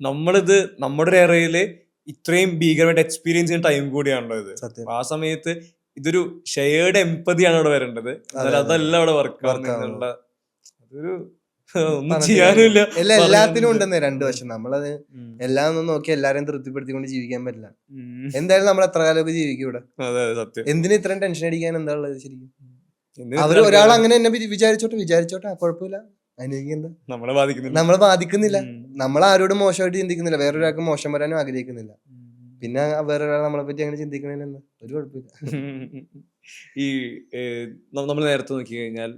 നമ്മളിത് നമ്മുടെ ഒരു ഏറയില് ഇത്രയും ഭീകരമായിട്ട് എക്സ്പീരിയൻസ് ചെയ്യുന്ന ടൈം കൂടിയാണല്ലോ ഇത്. ആ സമയത്ത് ഇതൊരു ഷെയർഡ് എംപതിയാണ് അവിടെ വരേണ്ടത്. അതല്ല അവിടെ വർക്ക് ആവുന്നുള്ള അതൊരു ഒന്നും ചെയ്യാനില്ല. എല്ലാത്തിനും ഉണ്ടെന്നേ രണ്ടു വശം. നമ്മളത് എല്ലാം ഒന്നും നോക്കി എല്ലാരെയും തൃപ്തിപ്പെടുത്തിക്കൊണ്ട് ജീവിക്കാൻ പറ്റില്ല. എന്തായാലും നമ്മൾ എത്ര കാലമൊക്കെ ജീവിക്കും ഇവിടെ. എന്തിനാ ഇത്രയും ടെൻഷൻ അടിക്കാൻ എന്താ ഉള്ളത് ശരിക്കും? അവര് ഒരാൾ അങ്ങനെ എന്നെ വിചാരിച്ചോട്ടെ കുഴപ്പമില്ല. അതിനെനിക്ക് എന്താ? നമ്മളെ ബാധിക്കുന്നില്ല. നമ്മൾ ആരോടും മോശമായിട്ട് ചിന്തിക്കുന്നില്ല. വേറൊരാൾക്ക് മോശം വരാനും ആഗ്രഹിക്കുന്നില്ല. പിന്നെ വേറൊരാൾ നമ്മളെ പറ്റി അങ്ങനെ ചിന്തിക്കണേന് എന്താ ഒരു കുഴപ്പമില്ല. ഈ നമ്മൾ നേരത്തെ നോക്കി കഴിഞ്ഞാൽ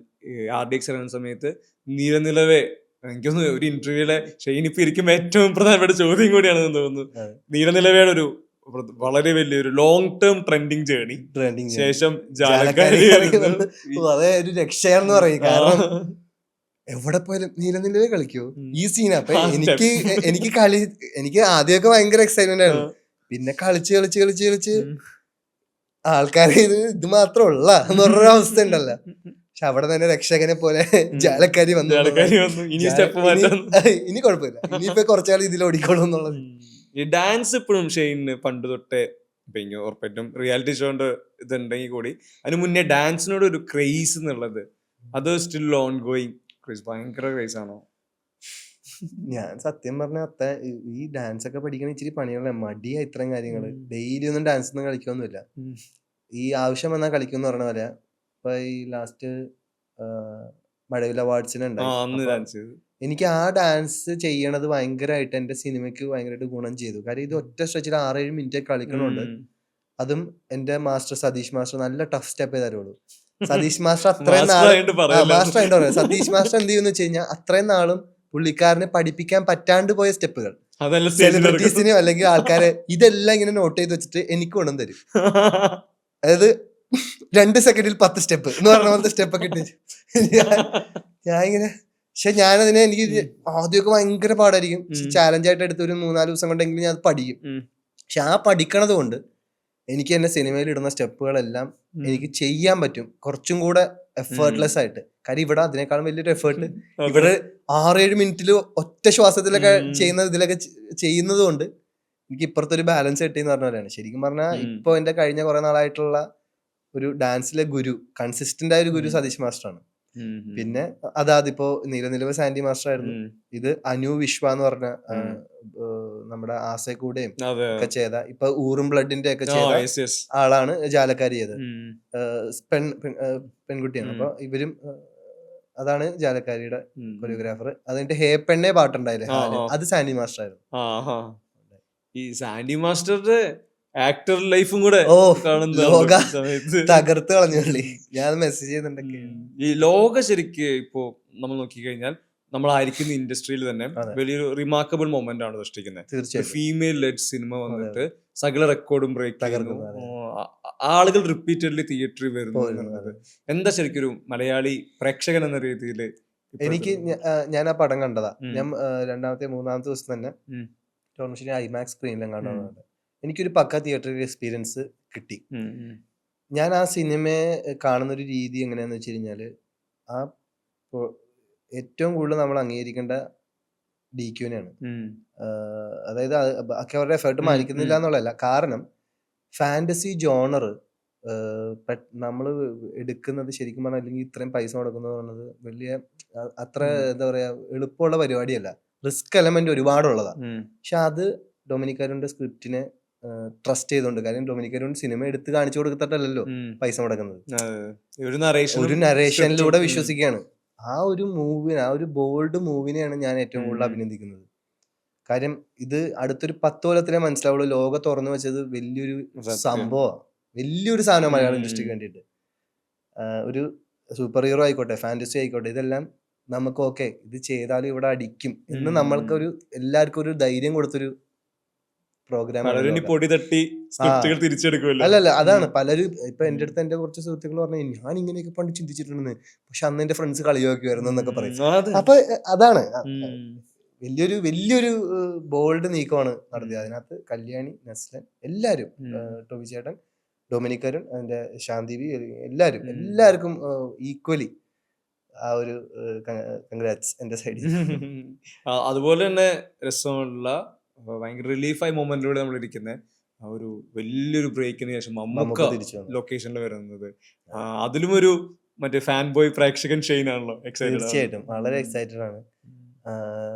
RDX ഇറങ്ങുന്ന സമയത്ത് നീലനിലവേ എനിക്കൊന്ന് ഒരു ഇന്റർവ്യൂലെ ഷെയ്ൻ ഇപ്പൊ ഇരിക്കുമ്പോ ഏറ്റവും പ്രധാനപ്പെട്ട ചോദ്യം കൂടിയാണെന്ന് തോന്നുന്നു. നീലനിലവയുടെ ഒരു വളരെ വലിയൊരു ലോങ് ടേം ട്രെൻഡിങ് ജേർണി ശേഷം അതേ ഒരു രക്ഷയാന്ന് പറയും. കാരണം എവിടെ പോയാലും നീലനിലവേ കളിക്കോ ഈ സീന. അപ്പൊ എനിക്ക് ആദ്യമൊക്കെ ഭയങ്കര എക്സൈറ്റ്മെന്റ് ആയിരുന്നു. പിന്നെ കളിച്ച് ആൾക്കാരെ ഇത് മാത്രമുള്ള എന്ന് പറഞ്ഞൊരു അവസ്ഥ ഉണ്ടല്ലോ. പക്ഷെ അവിടെ തന്നെ രക്ഷകനെ പോലെ ജാലക്കാരി വന്നു. ഇനി കുഴപ്പമില്ല, ഇനിയിപ്പോ കുറച്ചാൾ ഇതിൽ ഓടിക്കോളും എന്നുള്ളത്. ഈ ഡാൻസ് ഇപ്പോഴും ഷെയ്ന് പണ്ട് തൊട്ടേ ഉറപ്പായിട്ടും റിയാലിറ്റി ഷോന്റെ ഇതുണ്ടെങ്കിൽ കൂടി അതിന് മുന്നേ ഡാൻസിനോട് ഒരു ക്രേസ് എന്നുള്ളത് അത് സ്റ്റിൽ ഓൺ ഗോയിങ് ക്രേസ്, ഭയങ്കര ക്രേസ് ആണോ? ഞാൻ സത്യം പറഞ്ഞ ഈ ഡാൻസ് ഒക്കെ പഠിക്കണ ഇച്ചിരി പണിയുള്ള മടിയാ. ഇത്രയും കാര്യങ്ങള് ഡെയിലി ഒന്നും ഡാൻസ് ഒന്നും കളിക്കൊന്നുമില്ല. ഈ ആവശ്യം വന്നാൽ കളിക്കുമെന്ന് പറഞ്ഞ പോലെ. ഇപ്പൊ ഈ ലാസ്റ്റ് മഴവിൽ അവാർഡ്സിന് ഉണ്ടായി. എനിക്ക് ആ ഡാൻസ് ചെയ്യണത് ഭയങ്കരമായിട്ട് എന്റെ സിനിമയ്ക്ക് ഭയങ്കരമായിട്ട് ഗുണം ചെയ്തു. കാര്യം ഇത് ഒറ്റ സ്ട്രെച്ചിൽ 6-7 മിനിറ്റ് കളിക്കണുണ്ട്. അതും എന്റെ മാസ്റ്റർ സതീഷ് മാസ്റ്റർ നല്ല ടഫ് സ്റ്റെപ്പ് തരുള്ളൂ. സതീഷ് മാസ്റ്റർ അത്രയും നാളും സതീഷ് മാസ്റ്റർ എന്ത് ചെയ്യുന്ന വെച്ച് കഴിഞ്ഞാൽ അത്രയും നാളും പുള്ളിക്കാരനെ പഠിപ്പിക്കാൻ പറ്റാണ്ട് പോയ സ്റ്റെപ്പുകൾ സെലിബ്രിറ്റീസിനെയോ അല്ലെങ്കിൽ ആൾക്കാരെ ഇതെല്ലാം ഇങ്ങനെ നോട്ട് ചെയ്ത് വെച്ചിട്ട് എനിക്ക് കൊണ്ടു തരും. അതായത് 2 സെക്കൻഡിൽ 10 സ്റ്റെപ്പ് എന്ന് പറഞ്ഞ പോലത്തെ സ്റ്റെപ്പൊക്കെ ഇട്ട് ഞാൻ ഇങ്ങനെ. പക്ഷെ ഞാനതിനെ എനിക്ക് ആദ്യമൊക്കെ ഭയങ്കര പാടായിരിക്കും. ചാലഞ്ചായിട്ട് എടുത്ത് ഒരു 3-4 ദിവസം കൊണ്ടെങ്കിലും ഞാൻ അത് പഠിക്കും. പക്ഷെ ആ പഠിക്കണത് കൊണ്ട് എനിക്ക് എന്നെ സിനിമയിൽ ഇടുന്ന സ്റ്റെപ്പുകളെല്ലാം എനിക്ക് ചെയ്യാൻ പറ്റും കുറച്ചും കൂടെ എഫേർട്ട്ലെസ് ആയിട്ട്. കാര്യം ഇവിടെ അതിനേക്കാളും വലിയൊരു എഫേർട്ട് ഇവിടെ 6-7 മിനിറ്റിൽ ഒറ്റ ശ്വാസത്തിലൊക്കെ ഇതിലൊക്കെ ചെയ്യുന്നത് കൊണ്ട് എനിക്ക് ഇപ്പുറത്തൊരു ബാലൻസ് കിട്ടിയെന്ന് പറഞ്ഞ പോലെയാണ്. ശരിക്കും പറഞ്ഞാൽ ഇപ്പൊ എന്റെ കഴിഞ്ഞ കുറെ നാളായിട്ടുള്ള ഒരു ഡാൻസിലെ ഗുരു, കൺസിസ്റ്റന്റ് ആയ ഒരു ഗുരു സതീഷ് മാസ്റ്റർ ആണ്. പിന്നെ അതിപ്പോ നീലനിലവ് സാൻഡി മാസ്റ്റർ ആയിരുന്നു. ഇത് അനു വിശ്വ എന്ന് പറഞ്ഞ നമ്മുടെ ആസെക്കൂടെയും ഒക്കെ ചെയ്ത, ഇപ്പൊ ഊറും ബ്ലഡിന്റെ ഒക്കെ ചെയ്ത ആളാണ് ജാലക്കാരി ചെയ്തത്. പെൺകുട്ടിയാണ്. അപ്പൊ ഇവരും അതാണ് ജാലക്കാരിയുടെ കൊറിയോഗ്രാഫർ. അതിന്റെ ഹേ പെണ്ണെ പാട്ടുണ്ടായില്ലേ, അത് സാൻഡി മാസ്റ്റർ ആയിരുന്നു. ഈ സാൻഡി മാസ്റ്ററുടെ ആക്ടർ ലൈഫും കൂടെ തകർത്ത് കളഞ്ഞു. ഞാൻ മെസ്സേജ് ചെയ്യുന്നുണ്ടെങ്കിൽ ഈ ലോക ശരിക്ക് ഇപ്പോ നമ്മൾ നോക്കിക്കഴിഞ്ഞാൽ നമ്മളായിരിക്കുന്ന ഇൻഡസ്ട്രിയിൽ തന്നെ വലിയൊരു റിമാർക്കബിൾ മൊമെന്റ് ആണ് സൃഷ്ടിക്കുന്നത്. തീർച്ചയായും ഫീമെയിൽ ലെഡ് സിനിമ വന്നിട്ട് സകല റെക്കോർഡും ബ്രേക്ക് ചെയ്യുന്നു, ആളുകൾ റിപ്പീറ്റഡ്ലി തിയേറ്ററിൽ വരുന്നു. എന്താ ശരിക്കും ഒരു മലയാളി പ്രേക്ഷകൻ എന്ന രീതിയിൽ എനിക്ക് ഞാൻ ആ പടം കണ്ടതാ. ഞാൻ 2-3 ദിവസം തന്നെ ഐമാക്സ് സ്ക്രീനിലും കാണുന്നത്. എനിക്കൊരു പക്ക തിയേറ്ററിൽ എക്സ്പീരിയൻസ് കിട്ടി. ഞാൻ ആ സിനിമയെ കാണുന്ന ഒരു രീതി എങ്ങനെയാന്ന് വെച്ച് കഴിഞ്ഞാല് ആ പൊ- ഏറ്റവും കൂടുതൽ നമ്മൾ അംഗീകരിക്കേണ്ട DQ-നെയാണ്. അതായത് ബാക്കി അവരുടെ എഫേർട്ട് മാനിക്കുന്നില്ല എന്നുള്ളതല്ല. കാരണം ഫാന്റസി ജോണർ നമ്മൾ എടുക്കുന്നത് ശരിക്കും പറഞ്ഞാൽ, അല്ലെങ്കിൽ ഇത്രയും പൈസ മുടക്കുന്നത് പറഞ്ഞത് വലിയ അത്ര എന്താ പറയാ എളുപ്പമുള്ള പരിപാടിയല്ല. റിസ്ക് എലമെന്റ് ഒരുപാടുള്ളതാ. പക്ഷെ അത് ഡൊമിനിക് അരുണിന്റെ സ്ക്രിപ്റ്റിനെ ട്രസ്റ്റ് ചെയ്തുകൊണ്ട്, കാര്യം ഡൊമിനിക് അരുൺ സിനിമ എടുത്ത് കാണിച്ചു കൊടുത്തിട്ടല്ലോ പൈസ മുടക്കുന്നത്, ഒരു നരേഷനിലൂടെ വിശ്വസിക്കുകയാണ്. ആ ഒരു മൂവിനെ, ആ ഒരു ബോൾഡ് മൂവിനെയാണ് ഞാൻ ഏറ്റവും കൂടുതൽ അഭിനന്ദിക്കുന്നത്. കാര്യം ഇത് അടുത്തൊരു 10 കൊല്ലത്തിലെ മനസ്സിലാവുള്ളൂ. ലോകം തുറന്നു വെച്ചത് വലിയൊരു സംഭവമാണ്, വലിയൊരു സാധനം മലയാളം ഇൻഡസ്ട്രിക്ക് വേണ്ടിയിട്ട്. ഒരു സൂപ്പർ ഹീറോ ആയിക്കോട്ടെ, ഫാന്റസി ആയിക്കോട്ടെ, ഇതെല്ലാം നമുക്ക് ഓക്കെ ഇത് ചെയ്താലും ഇവിടെ അടിക്കും എന്ന് നമ്മൾക്കൊരു എല്ലാവർക്കും ഒരു ധൈര്യം കൊടുത്തൊരു പ്രോഗ്രാം. അല്ലല്ല, അതാണ് പലരും ഇപ്പൊ എന്റെ അടുത്ത് എന്റെ കുറച്ച് സുഹൃത്തുക്കൾ പറഞ്ഞു, ഞാൻ ഇങ്ങനെയൊക്കെ പണ്ട് ചിന്തിച്ചിട്ടുണ്ടെന്ന്, പക്ഷെ അന്ന് എന്റെ ഫ്രണ്ട്സ് കളിയാക്കുമായിരുന്നു എന്നൊക്കെ പറയും. അപ്പൊ അതാണ് വലിയൊരു ബോൾഡ് നീക്കമാണ് നടത്തിയത്. അതിനകത്ത് കല്യാണി, നസ്ലൻ, എല്ലാരും, ടോബി ചേട്ടൻ, ഡൊമിനിക് അരുൺ, അതിന്റെ ശാന്തിവി, എല്ലാവർക്കും ഈക്വലി ആ ഒരു കൺഗ്രാറ്റ്സ് എന്റെ സൈഡിൽ. അതുപോലെ തന്നെ രസമുള്ള ഭയങ്കര റിലീഫായ മൊമെന്റിലൂടെ നമ്മൾ ഇരിക്കുന്നത് ആ ഒരു വലിയൊരു ബ്രേക്കിന് ശേഷം മമ്മൂക്ക ലൊക്കേഷനിൽ വരുന്നത്, അതിലും ഒരു മറ്റേ ഫാൻ ബോയ് പ്രേക്ഷകൻ ഷെയ്ൻ ആണല്ലോ. തീർച്ചയായിട്ടും വളരെ എക്സൈറ്റഡ് ആണ്.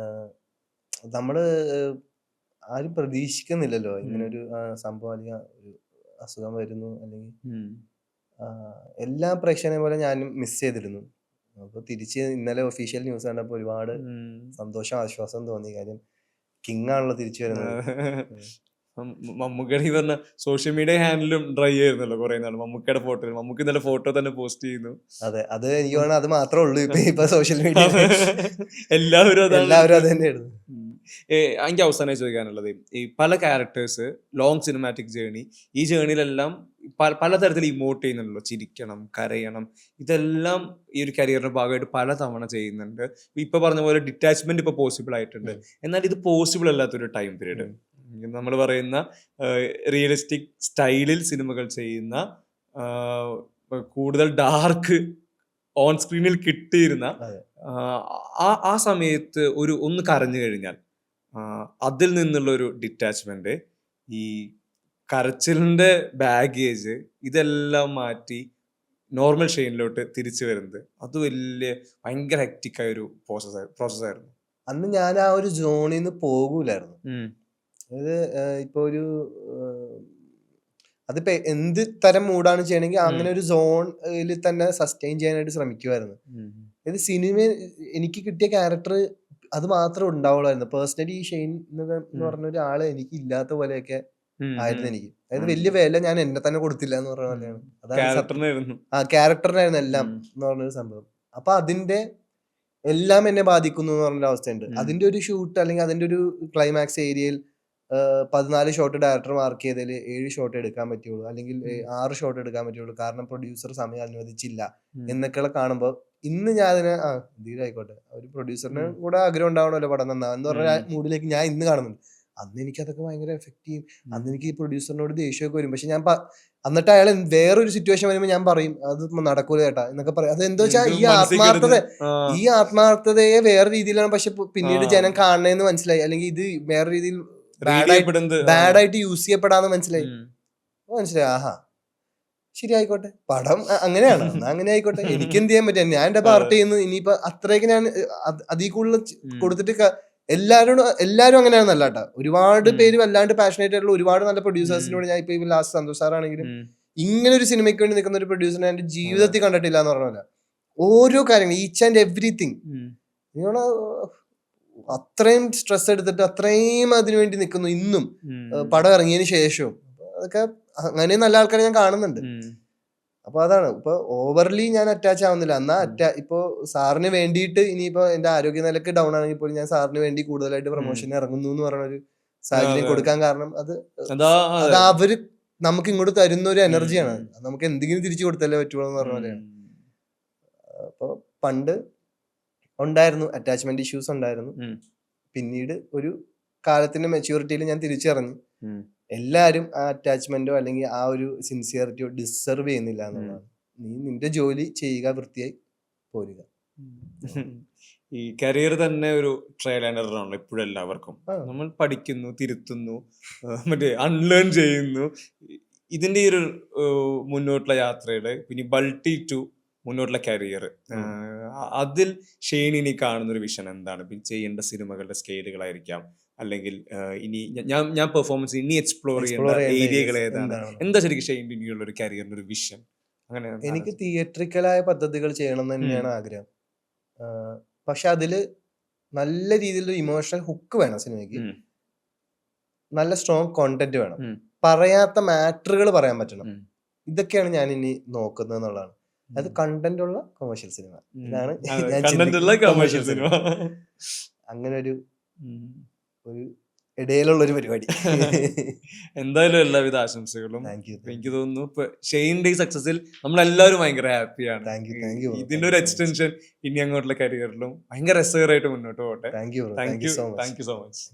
നമ്മള് ആരും പ്രതീക്ഷിക്കുന്നില്ലല്ലോ ഇങ്ങനെ ഒരു സംഭവം, അല്ലെങ്കിൽ ഒരു അസുഖം വരുന്നു, അല്ലെങ്കിൽ എല്ലാ പ്രേക്ഷകനെ പോലെ ഞാനും മിസ് ചെയ്തിരുന്നു. അപ്പൊ തിരിച്ച് ഇന്നലെ ഒഫീഷ്യൽ ന്യൂസ് കണ്ടപ്പോ ഒരുപാട് സന്തോഷം, ആശ്വാസം തോന്നി. കാര്യം കിങ് ആണല്ലോ തിരിച്ചു വരുന്നത്. മമ്മൂക്കയുടെ ഈ പറഞ്ഞ സോഷ്യൽ മീഡിയ ഹാൻഡിലും ഡ്രൈ ആയിരുന്നല്ലോ കുറെ നാൾ മമ്മൂക്കയുടെ ഫോട്ടോ. മമ്മൂക്ക ഇന്നലെ ഫോട്ടോ തന്നെ പോസ്റ്റ് ചെയ്യുന്നു. അതെ, അത് എനിക്ക് വേണം, അത് മാത്രമേ ഉള്ളൂ ഇപ്പൊ സോഷ്യൽ മീഡിയ. എല്ലാവരും അത് തന്നെയായിരുന്നു. എനിക്ക് അവസാനമായി ചോദിക്കാനുള്ളത്, ഈ പല ക്യാരക്ടേഴ്സ് ലോങ് സിനിമാറ്റിക് ജേർണി, ഈ ജേർണിയിലെല്ലാം പലതരത്തിൽ ഇമോട്ട് ചെയ്യുന്നുണ്ടല്ലോ. ചിരിക്കണം, കരയണം, ഇതെല്ലാം ഈ ഒരു കരിയറിന്റെ ഭാഗമായിട്ട് പല തവണ ചെയ്യുന്നുണ്ട്. ഇപ്പൊ പറഞ്ഞ പോലെ ഡിറ്റാച്ച്മെന്റ് ഇപ്പൊ പോസിബിൾ ആയിട്ടുണ്ട്. എന്നാൽ ഇത് പോസിബിൾ അല്ലാത്തൊരു ടൈം പീരീഡ്, നമ്മൾ പറയുന്ന റിയലിസ്റ്റിക് സ്റ്റൈലിൽ സിനിമകൾ ചെയ്യുന്ന, കൂടുതൽ ഡാർക്ക് ഓൺ സ്ക്രീനിൽ കിട്ടിയിരുന്ന ആ സമയത്ത് ഒന്ന് കരഞ്ഞു കഴിഞ്ഞാൽ അതിൽ നിന്നുള്ള ഒരു ഡിറ്റാച്ച്മെന്റ്, ഈ കരച്ചിലിന്റെ ബാഗേജ് ഇതെല്ലാം മാറ്റി നോർമൽ ഷെയിനിലോട്ട് തിരിച്ചു വരുന്നത്, അത് ഭയങ്കര ഹെക്റ്റിക് ആയ ഒരു പ്രോസസ്സായിരുന്നു. അന്ന് ഞാൻ ആ ഒരു സോണിൽ നിന്ന് പോകൂലായിരുന്നു. അതായത് ഇപ്പൊ അതിപ്പോ എന്ത് തരം മൂഡാണ് ചെയ്യണമെങ്കിൽ അങ്ങനെ ഒരു സോണിൽ തന്നെ സസ്റ്റെയിൻ ചെയ്യാനായിട്ട് ശ്രമിക്കുമായിരുന്നു. ഇത് സിനിമ എനിക്ക് കിട്ടിയ ക്യാരക്ടർ അത് മാത്രമേ ഉണ്ടാവുള്ളായിരുന്നു. പേഴ്സണലി ഈ ഷെയ്ൻ എന്ന് പറഞ്ഞ ഒരാള് എനിക്ക് ഇല്ലാത്ത പോലെയൊക്കെ ആയിരുന്നു എനിക്ക്. അതായത് വലിയ വില ഞാൻ എന്നെ തന്നെ കൊടുത്തില്ല എന്ന് പറഞ്ഞ പോലെയാണ്. അതാണ് ക്യാരക്ടറിനായിരുന്നു എല്ലാം എന്ന് പറഞ്ഞൊരു സംഭവം. അപ്പൊ അതിന്റെ എല്ലാം എന്നെ ബാധിക്കുന്നു എന്ന് പറഞ്ഞൊരു അവസ്ഥയുണ്ട്. അതിന്റെ ഒരു ഷൂട്ട്, അല്ലെങ്കിൽ അതിന്റെ ഒരു ക്ലൈമാക്സ് ഏരിയയിൽ 14 ഷോട്ട് ഡയറക്ടർ മാർക്ക് ചെയ്തതിൽ 7 ഷോട്ട് എടുക്കാൻ പറ്റുള്ളൂ, അല്ലെങ്കിൽ 6 ഷോട്ട് എടുക്കാൻ പറ്റുള്ളൂ, കാരണം പ്രൊഡ്യൂസർ സമയം അനുവദിച്ചില്ല എന്നൊക്കെയുള്ള കാണുമ്പോൾ ഇന്ന് ഞാൻ അതിനെ എന്തെങ്കിലായിക്കോട്ടെ, ഒരു പ്രൊഡ്യൂസറിന് കൂടെ ആഗ്രഹം ഉണ്ടാവണമല്ലോ പടം നന്നാ എന്ന് പറഞ്ഞ മൂഡിലേക്ക് ഞാൻ ഇന്ന് കാണുന്നുണ്ട്. അന്ന് എനിക്ക് അതൊക്കെ ഭയങ്കര എഫക്ട് ചെയ്യും. അന്ന് എനിക്ക് ഈ പ്രൊഡ്യൂസറിനോട് ദേഷ്യമൊക്കെ വരും. പക്ഷെ ഞാൻ എന്നിട്ട് അയാൾ വേറൊരു സിറ്റുവേഷൻ വരുമ്പോൾ ഞാൻ പറയും അത് നടക്കൂല ചേട്ടാ എന്നൊക്കെ പറയും. അത് എന്താ വെച്ചാൽ ഈ ആത്മാർത്ഥതയെ വേറെ രീതിയിലാണ് പക്ഷെ പിന്നീട് ജനം കാണണേന്ന് മനസ്സിലായി, അല്ലെങ്കിൽ ഇത് വേറെ രീതിയിൽ ബാഡായിട്ട് യൂസ് ചെയ്യപ്പെടാന്ന് മനസ്സിലായി. ആഹാ ശരി ആയിക്കോട്ടെ, പടം അങ്ങനെയാണ്, അങ്ങനെ ആയിക്കോട്ടെ, എനിക്ക് എന്ത് ചെയ്യാൻ പറ്റും, ഞാൻ എന്റെ പാർട്ടി ചെയ്യുന്നു. ഇനിയിപ്പോ അത്രയൊക്കെ ഞാൻ അതിൽ കൂടുതൽ കൊടുത്തിട്ട് എല്ലാരും അങ്ങനെയാണെന്നല്ല കേട്ടോ. ഒരുപാട് പേര് വല്ലാണ്ട് പാഷനേറ്റ് ആയിട്ടുള്ള ഒരുപാട് നല്ല പ്രൊഡ്യൂസേഴ്സിനോട് ഞാൻ ഇപ്പൊ ലാസ്റ്റ് സന്തോഷ് സാറാണെങ്കിലും ഇങ്ങനെ ഒരു സിനിമയ്ക്ക് വേണ്ടി നിൽക്കുന്ന ഒരു പ്രൊഡ്യൂസറിനെ എന്റെ ജീവിതത്തിൽ കണ്ടിട്ടില്ല എന്ന് പറഞ്ഞ ഓരോ കാര്യങ്ങൾ, ഈച്ച് ആൻഡ് എവറിത്തിങ്. അത്രയും സ്ട്രെസ് എടുത്തിട്ട് അത്രയും അതിനുവേണ്ടി നിൽക്കുന്നു ഇന്നും, പടം ഇറങ്ങിയതിന് ശേഷവും. അതൊക്കെ അങ്ങനെ നല്ല ആൾക്കാരെ ഞാൻ കാണുന്നുണ്ട്. അപ്പൊ അതാണ്, ഇപ്പൊ ഓവർലി ഞാൻ അറ്റാച്ച് ആവുന്നില്ല. എന്നാ ഇപ്പൊ സാറിന് വേണ്ടിയിട്ട് ഇനിയിപ്പോ എന്റെ ആരോഗ്യനിലക്ക് ഡൗൺ ആണെങ്കിൽ പോലും ഞാൻ സാറിന് വേണ്ടി കൂടുതലായിട്ട് പ്രൊമോഷൻ ഇറങ്ങുന്നു എന്ന് പറഞ്ഞ ഒരു സാഹചര്യം കൊടുക്കാൻ കാരണം അത് അവര് നമുക്ക് ഇങ്ങോട്ട് തരുന്ന ഒരു എനർജിയാണ്. നമുക്ക് എന്തെങ്കിലും തിരിച്ചു കൊടുത്തല്ലേ പറ്റുള്ളൂ എന്ന് പറഞ്ഞ പോലെയാണ്. അപ്പൊ പണ്ട് ഉണ്ടായിരുന്നു അറ്റാച്ച്മെന്റ് ഇഷ്യൂസ് ഉണ്ടായിരുന്നു. പിന്നീട് ഒരു കാലത്തിന്റെ മെച്യൂരിറ്റിയിൽ ഞാൻ തിരിച്ചറിഞ്ഞു എല്ലാരും ആ അറ്റാച്ച്മെന്റോ അല്ലെങ്കിൽ ആ ഒരു സിൻസിയറിറ്റിയോ ഡിസർവ് ചെയ്യുന്നില്ല എന്നുള്ളതാണ്. നീ നിന്റെ ജോലി ചെയ്യുക, വൃത്തിയായി പോരുക. ഈ കരിയർ തന്നെ ഒരു ട്രയൽ ആൻഡ് എറർ ആണല്ലോ ഇപ്പോഴും എല്ലാവർക്കും. ആ. നമ്മൾ പഠിക്കുന്നു, തിരുത്തുന്നു, മറ്റേ അൺലേൺ ചെയ്യുന്നു. ഇതിന്റെ ഈ ഒരു മുന്നോട്ടുള്ള യാത്രയുടെ പിന്നെ ബൾട്ടി ടു മുന്നോട്ടുള്ള കരിയർ, അതിൽ ഷെയ്ൻ ഇനി കാണുന്ന ഒരു വിഷൻ എന്താണ്? പിന്നെ ചെയ്യേണ്ട സിനിമകളുടെ സ്കെയിലുകളായിരിക്കാം, അല്ലെങ്കിൽ ഇനി ഞാൻ പെർഫോമൻസ് ഇനി എക്സ്പ്ലോർ ചെയ്യേണ്ട ഏരിയകൾ ഏതാണ്? എന്താ ശരിക്കും ഷെയ്ൻ ഇനിയുള്ള ഒരു കരിയറിന്റെ ഒരു വിഷൻ? അങ്ങനെ എനിക്ക് തിയേറ്ററിക്കലായ പദ്ധതികൾ ചെയ്യണം എന്ന് തന്നെയാണ് ആഗ്രഹം. പക്ഷെ അതില് നല്ല രീതിയിലൊരു ഇമോഷണൽ ഹുക്ക് വേണം സിനിമയ്ക്ക്. നല്ല സ്ട്രോങ് കോണ്ടന്റ് വേണം. പറയാത്ത മാറ്ററുകൾ പറയാൻ പറ്റണം. ഇതൊക്കെയാണ് ഞാൻ ഇനി നോക്കുന്നത് എന്നുള്ളതാണ്. അത് കണ്ടന്റ് ഉള്ള കൊമേഴ്ഷ്യൽ സിനിമ. ഇതാണ് കമേഴ്ഷ്യൽ സിനിമ. അങ്ങനെ ഒരു ഇടയിലുള്ള ഒരു പരിപാടി. എന്തായാലും എല്ലാവിധ ആശംസകളും. Thank you. എനിക്ക് തോന്നുന്നു ഇപ്പൊ ഷെയ്ൻ്റെ സക്സസിൽ നമ്മളെല്ലാവരും ഭയങ്കര ഹാപ്പിയാണ്. Thank you. ഇതിന്റെ ഒരു എക്സ്റ്റൻഷൻ ഇനി അങ്ങോട്ടുള്ള കരിയറിലും ഭയങ്കര രസകരമായിട്ട് മുന്നോട്ട് പോകട്ടെ. Thank you thank you so much. Thank you so much.